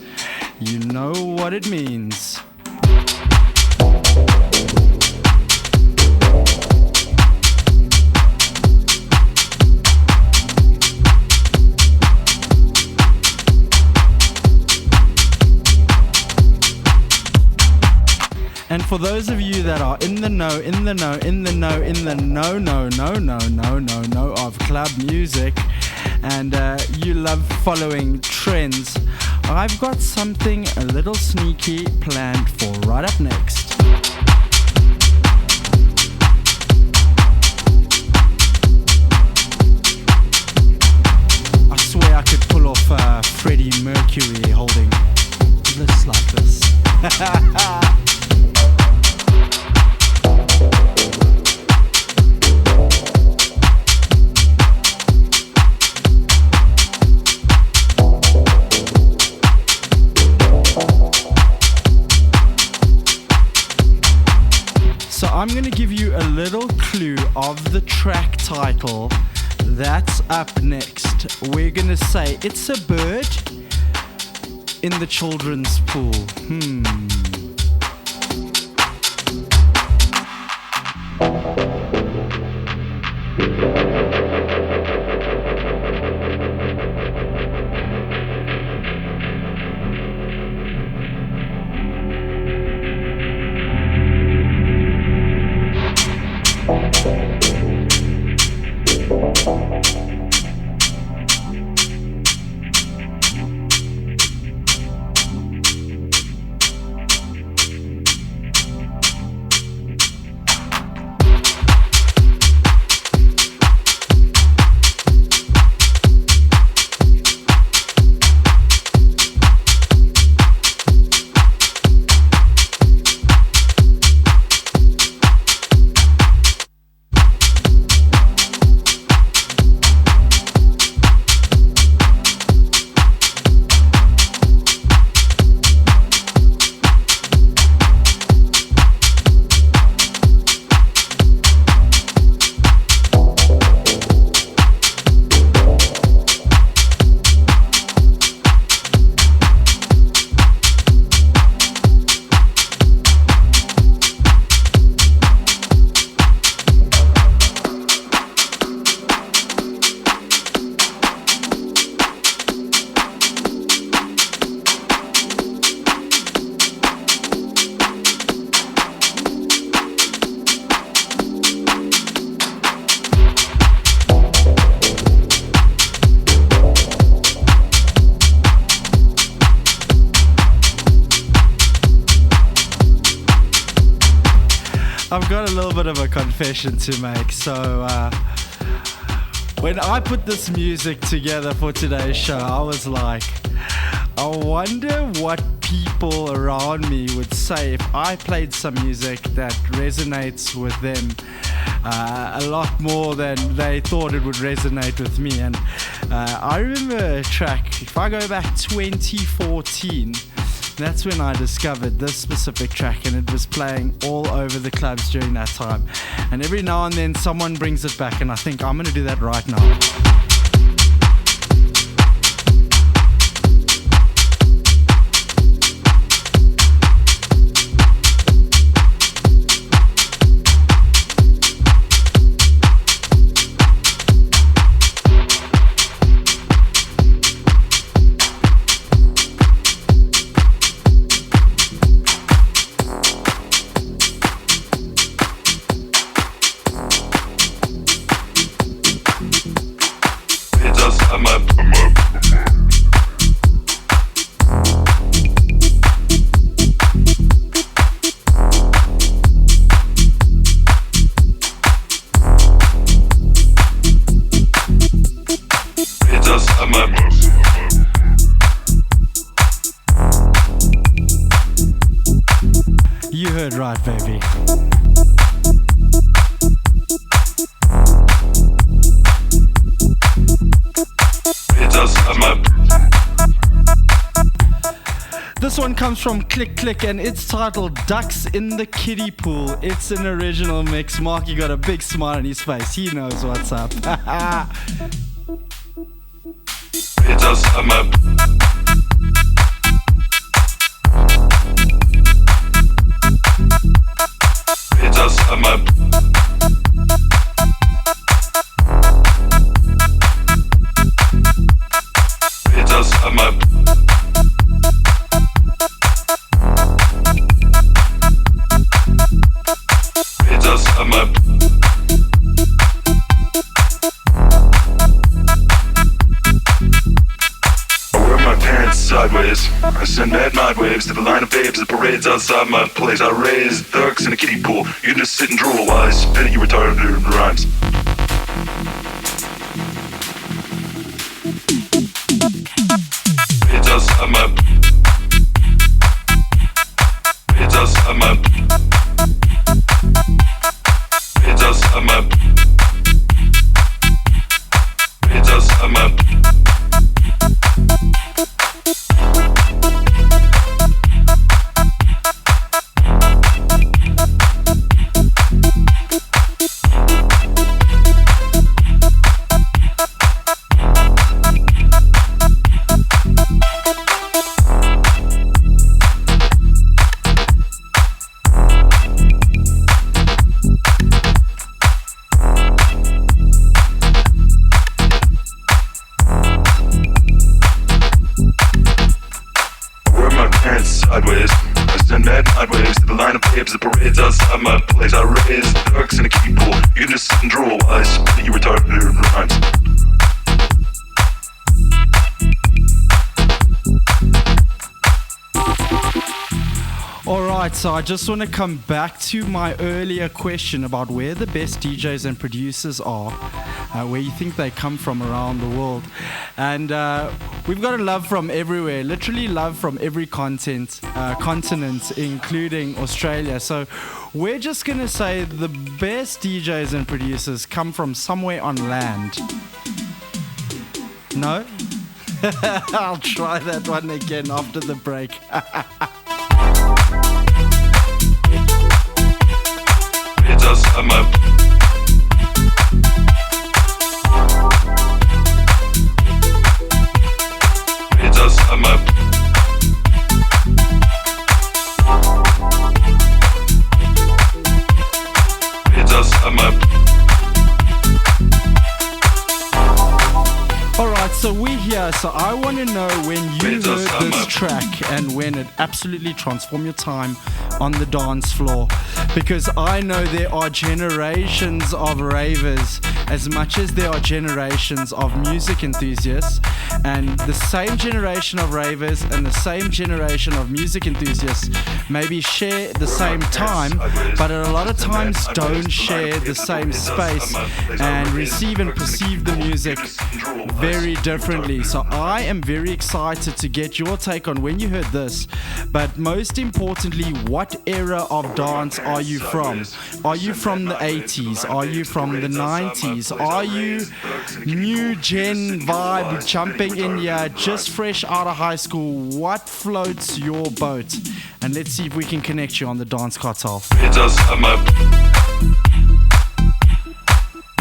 You know what it means. And for those of you that are in the know of club music, and you love following trends, I've got something a little sneaky planned for right up next. I swear I could pull off Freddie Mercury holding this like this. So I'm going to give you a little clue of the track title that's up next. We're going to say it's a bird in the children's pool. I've got a little bit of a confession to make. So when I put this music together for today's show, I was like, I wonder what people around me would say if I played some music that resonates with them a lot more than they thought it would resonate with me. And I remember a track, if I go back 2014, that's when I discovered this specific track, and it was playing all over the clubs during that time. And every now and then someone brings it back, and I think I'm going to do that right now. You heard right, baby. this one comes from Click Click and it's titled Ducks in the Kiddie Pool. It's an original mix. Marky got a big smile on his face. He knows what's up. It's us, I'm up. It's us, I'm up. It's us, I'm up. It's us, I'm up. Sideways, I send mad mind waves to the line of babes that parades outside my place. I raise ducks in a kiddie pool. You just sit and drool while I spit at you retarded rhymes. It's us, I'm up. It's us, I'm up. It's us, I'm up. It's us, I'm up. Sideways, I send mad mind waves to the line of babes that parades outside my place. I raise ducks in a kiddie pool. You just sit and drool while I spit at you retarded rhymes. Alright, so I just want to come back to my earlier question about where the best DJs and producers are, where you think they come from around the world. And we've got a love from everywhere, literally love from every continent, including Australia. So we're just going to say the best DJs and producers come from somewhere on land. No? I'll try that one again after the break. It's us, I'm up. It's us, I'm up. It's us, I'm up. Alright, so we're here. So I want to know when you heard this track and when it absolutely transformed your time on the dance floor. Because I know there are generations of ravers as much as there are generations of music enthusiasts, and the same generation of ravers and the same generation of music enthusiasts maybe share the same time, but a lot of times don't share the same space and receive and perceive the music very differently. So I am very excited to get your take on when you heard this, but most importantly, what era of dance are you from? Are you from the 80s? Are you from the 90s? Are you new gen vibe jumping in here just fresh out of high school? What floats your boat? And let's see if we can connect you on the Dance Cartel. It's us, I'm up.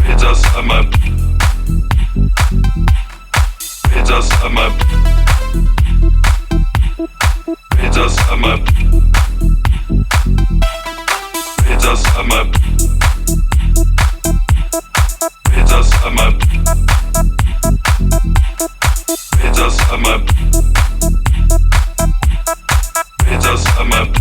It's us, I'm up. It's us, I'm up. It's us, I'm up. It's us, I'm up. It's us, I'm up. It's us, I'm up. It's us, I'm up.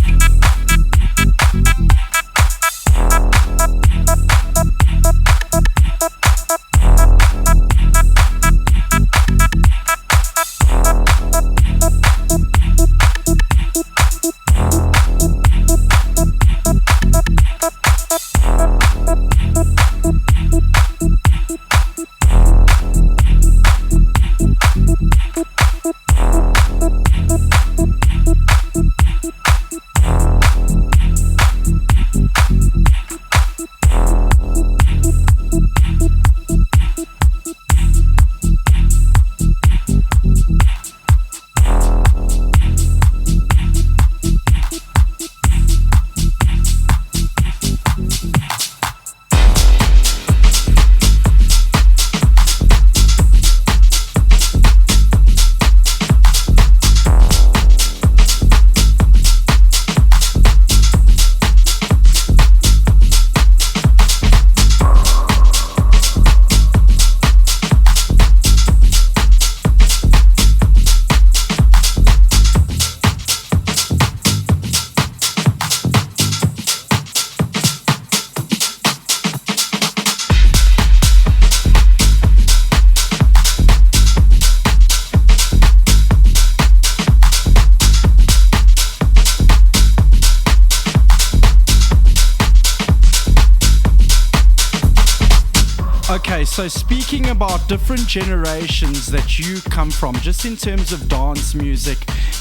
Okay, so speaking about different generations that you come from, just in terms of dance music,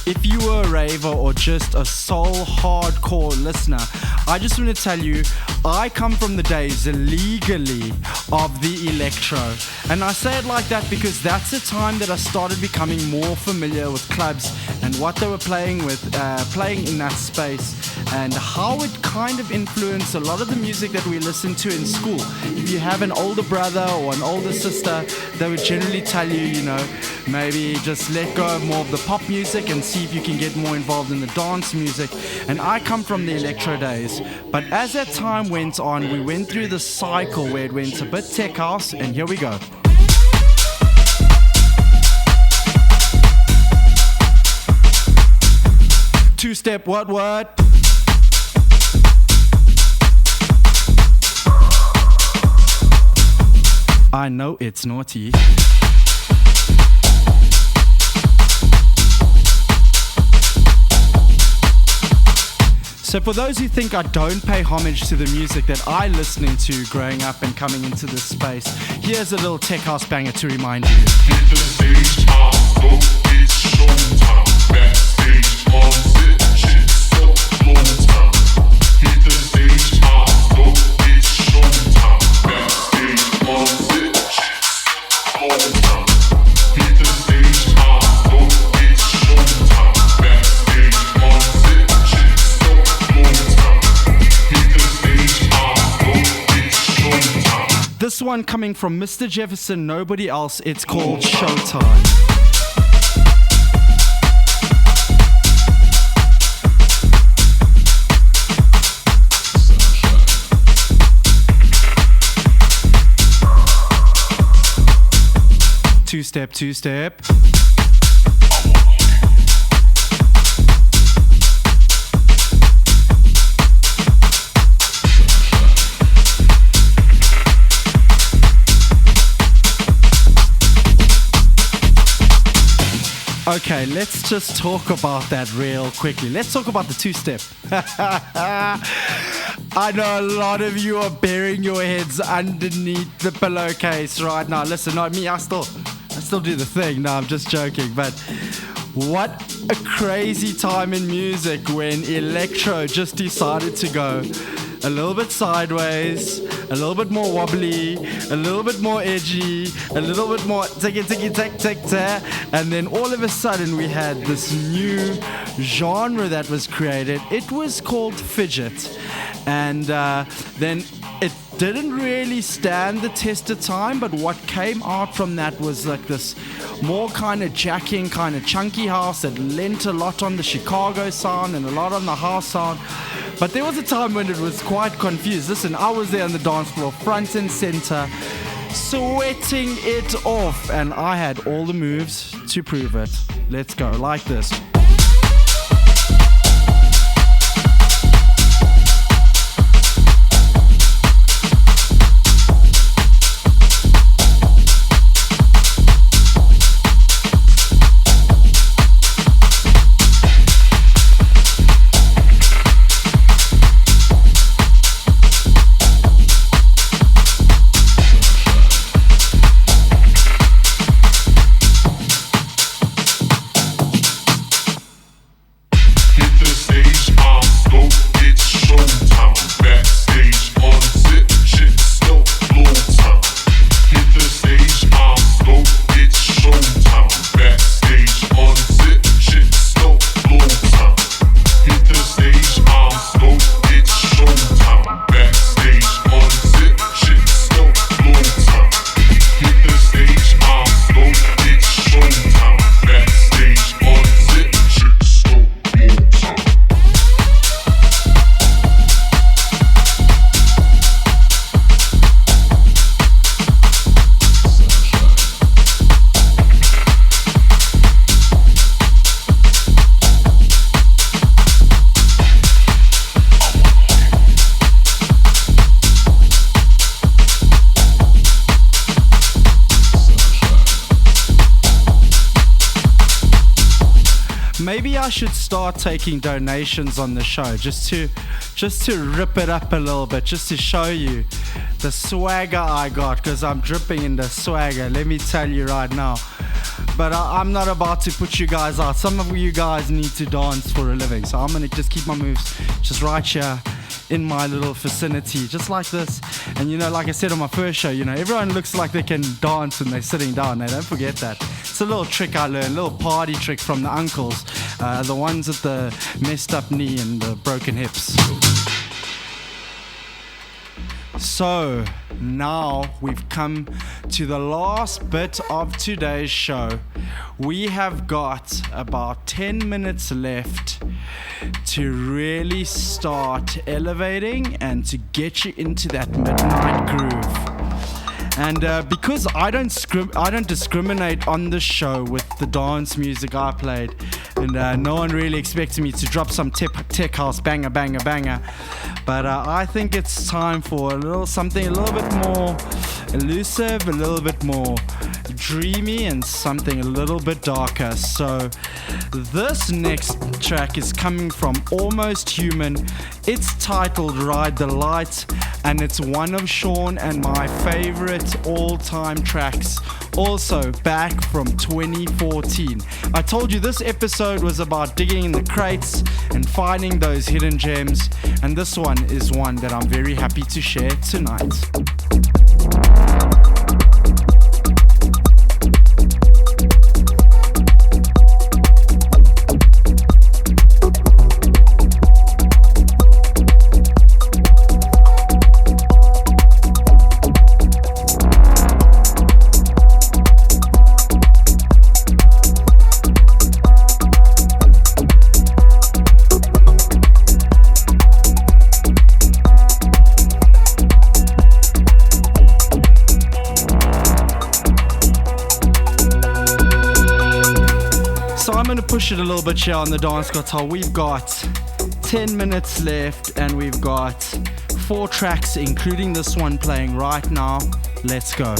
if you were a raver or just a soul hardcore listener, I just want to tell you, I come from the days illegally of the electro. And I say it like that because that's the time that I started becoming more familiar with clubs and what they were playing in that space, and how it kind of influenced a lot of the music that we listened to in school. If you have an older brother or an older sister, they would generally tell you, you know, maybe just let go of more of the pop music and see if you can get more involved in the dance music. And I come from the electro days, but as that time went on, we went through the cycle where it went a bit tech house, and here we go. Two-step, what? I know it's naughty. So for those who think I don't pay homage to the music that I listening to growing up and coming into this space, here's a little tech house banger to remind you. Hit the stage, it's showtime. Backstage, shit, so slow time. Hit the stage, it's showtime. Backstage, shit, slow time. Hit the stage, it's showtime. Backstage, shit, so slow time. Hit the stage, it's showtime. This one coming from Mr. Jefferson, nobody else, it's called Showtime. Two-step. Okay, let's just talk about that real quickly. Let's talk about the two-step. I know a lot of you are burying your heads underneath the pillowcase right now. Listen, not me, I still do the thing. No, I'm just joking. But what a crazy time in music when electro just decided to go a little bit sideways, a little bit more wobbly, a little bit more edgy, a little bit more tick-tick-tick-tick-tick, and then all of a sudden we had this new genre that was created. It was called fidget, and then it didn't really stand the test of time, but what came out from that was like this more kind of jacking, kind of chunky house that lent a lot on the Chicago sound and a lot on the house sound. But there was a time when it was quite confused. Listen, I was there on the dance floor, front and center, sweating it off, and I had all the moves to prove it. Let's go, like this. I should start taking donations on the show just to rip it up a little bit, just to show you the swagger I got, because I'm dripping in the swagger, let me tell you right now. But I'm not about to put you guys out. Some of you guys need to dance for a living, so I'm gonna just keep my moves just right here in my little vicinity, just like this. And you know, like I said on my first show, you know, everyone looks like they can dance when they're sitting down. Now, don't forget that. It's a little trick I learned, a little party trick from the uncles, the ones with the messed up knee and the broken hips. So now we've come to the last bit of today's show. We have got about 10 minutes left to really start elevating and to get you into that midnight groove. And because I don't discriminate on this show with the dance music I played, and no one really expected me to drop some tech house banger, but I think it's time for something a little bit more elusive, a little bit more dreamy, and something a little bit darker. So this next track is coming from Almost Human. It's titled Ride the Light, and it's one of Sean and my favorite all-time tracks, also back from 2014. I told you this episode was about digging in the crates and finding those hidden gems, and this one is one that I'm very happy to share tonight. Push it a little bit here on the Dance Cartel. We've got 10 minutes left and we've got 4 tracks, including this one playing right now. Let's go.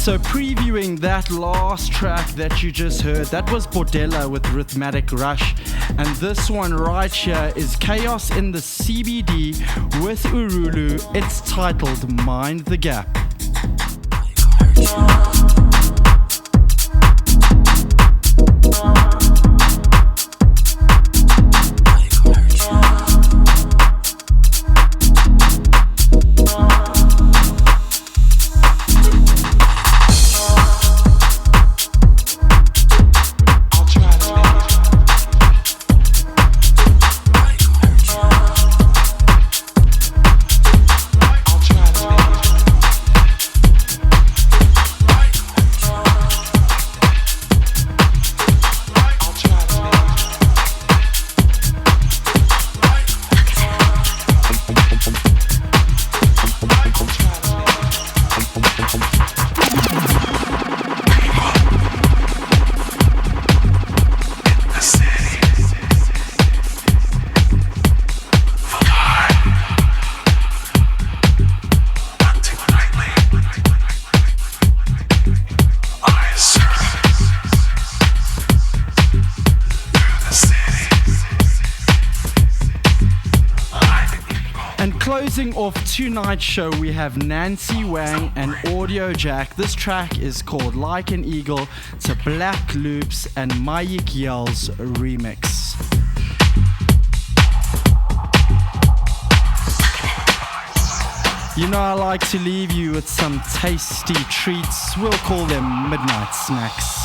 So previewing that last track that you just heard, that was Bordella with Rhythmatic Rush. And this one right here is Chaos in the CBD with Urulu. It's titled Mind the Gap. Closing off tonight's show, we have Nancy Wang and Audio Jack. This track is called Like an Eagle. It's a Black Loops and Mayik Yells remix. You know I like to leave you with some tasty treats. We'll call them midnight snacks.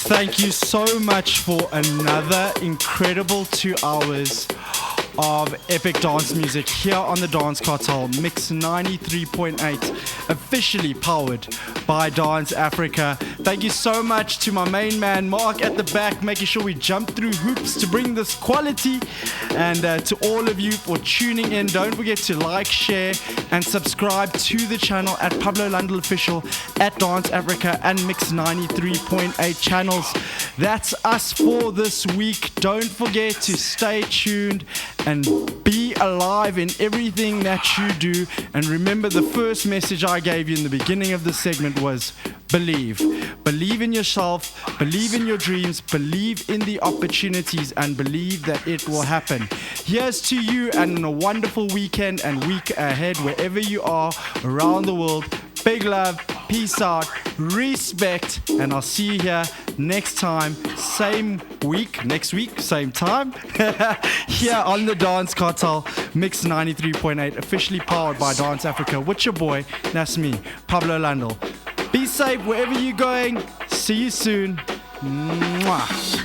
Thank you so much for another incredible 2 hours of epic dance music here on the Dance Cartel, Mix 93.8, officially powered by Dance Afrika. Thank you so much to my main man Mark at the back, making sure we jump through hoops to bring this quality. And to all of you for tuning in, don't forget to like, share, and subscribe to the channel at Pablo Lundall Official, at Dance Afrika, and Mix93.8 channels. That's us for this week. Don't forget to stay tuned and be alive in everything that you do. And remember, the first message I gave you in the beginning of the segment was believe. Believe in yourself, believe in your dreams, believe in the opportunities, and believe that it will happen. Here's to you and a wonderful weekend and week ahead wherever you are around the world. Big love, peace out, respect, and I'll see you here next time, same week, next week, same time, here on the Dance Cartel, Mix 93.8, officially powered by Dance Afrika, with your boy, that's me, Pablo Lundall. Be safe wherever you're going. See you soon. Mwah.